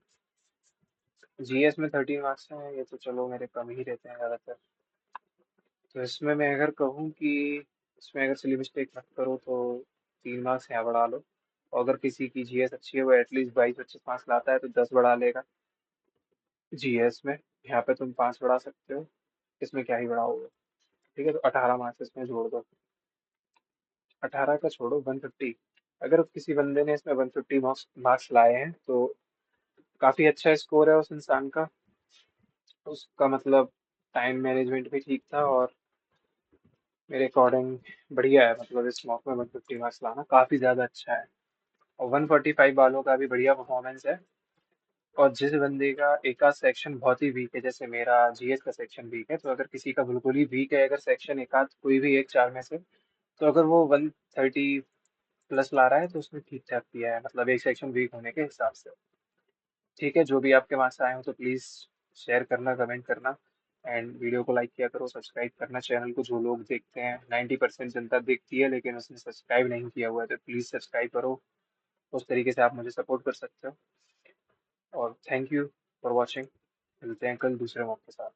जीएस में 13 मार्क्स हैं, ये तो चलो मेरे कम ही रहते हैं ज़्यादातर। तो इसमें मैं अगर कहूँ कि इसमें अगर सिली मिस्टेक मत करो तो 3 मार्क्स यहाँ बढ़ा लो। और अगर किसी की जीएस अच्छी है, वो एटलीस्ट 22-25 मार्क्स लाता है तो 10 बढ़ा लेगा जीएस में। यहाँ पे तुम 5 बढ़ा सकते हो, इसमें क्या ही बढ़ाओगे। ठीक है, तो 18 मार्क्स इसमें जोड़ दो। 18 का छोड़ो, 150। अगर किसी बंदे ने इसमें 150 मार्क्स मार्क्स लाए हैं तो काफी अच्छा स्कोर है उस इंसान का। उसका मतलब टाइम मैनेजमेंट भी ठीक था, और मेरे अकॉर्डिंग बढ़िया है। मतलब इस मॉक में 150 मार्क्स लाना काफी ज्यादा अच्छा है। और 145 वालों का भी बढ़िया परफॉर्मेंस है। और जिस बंदे का एक आध सेक्शन बहुत ही वीक है, जैसे मेरा जीएस का सेक्शन वीक है, तो अगर किसी का बिल्कुल ही वीक है अगर सेक्शन एक आध कोई भी एक चार में से, तो अगर वो 130 प्लस ला रहा है तो उसने ठीक ठाक किया है, मतलब एक सेक्शन वीक होने के हिसाब से। ठीक है, जो भी आपके वहां से आए हो तो प्लीज शेयर करना, कमेंट करना, एंड वीडियो को लाइक किया करो, सब्सक्राइब करना चैनल को। जो लोग देखते हैं, 90% जनता देखती है लेकिन उसने सब्सक्राइब नहीं किया हुआ है, तो प्लीज सब्सक्राइब करो। उस तरीके से आप मुझे सपोर्ट कर सकते हो। और थैंक यू फॉर वॉचिंग। मिलते हैं कल दूसरे मौके के साथ।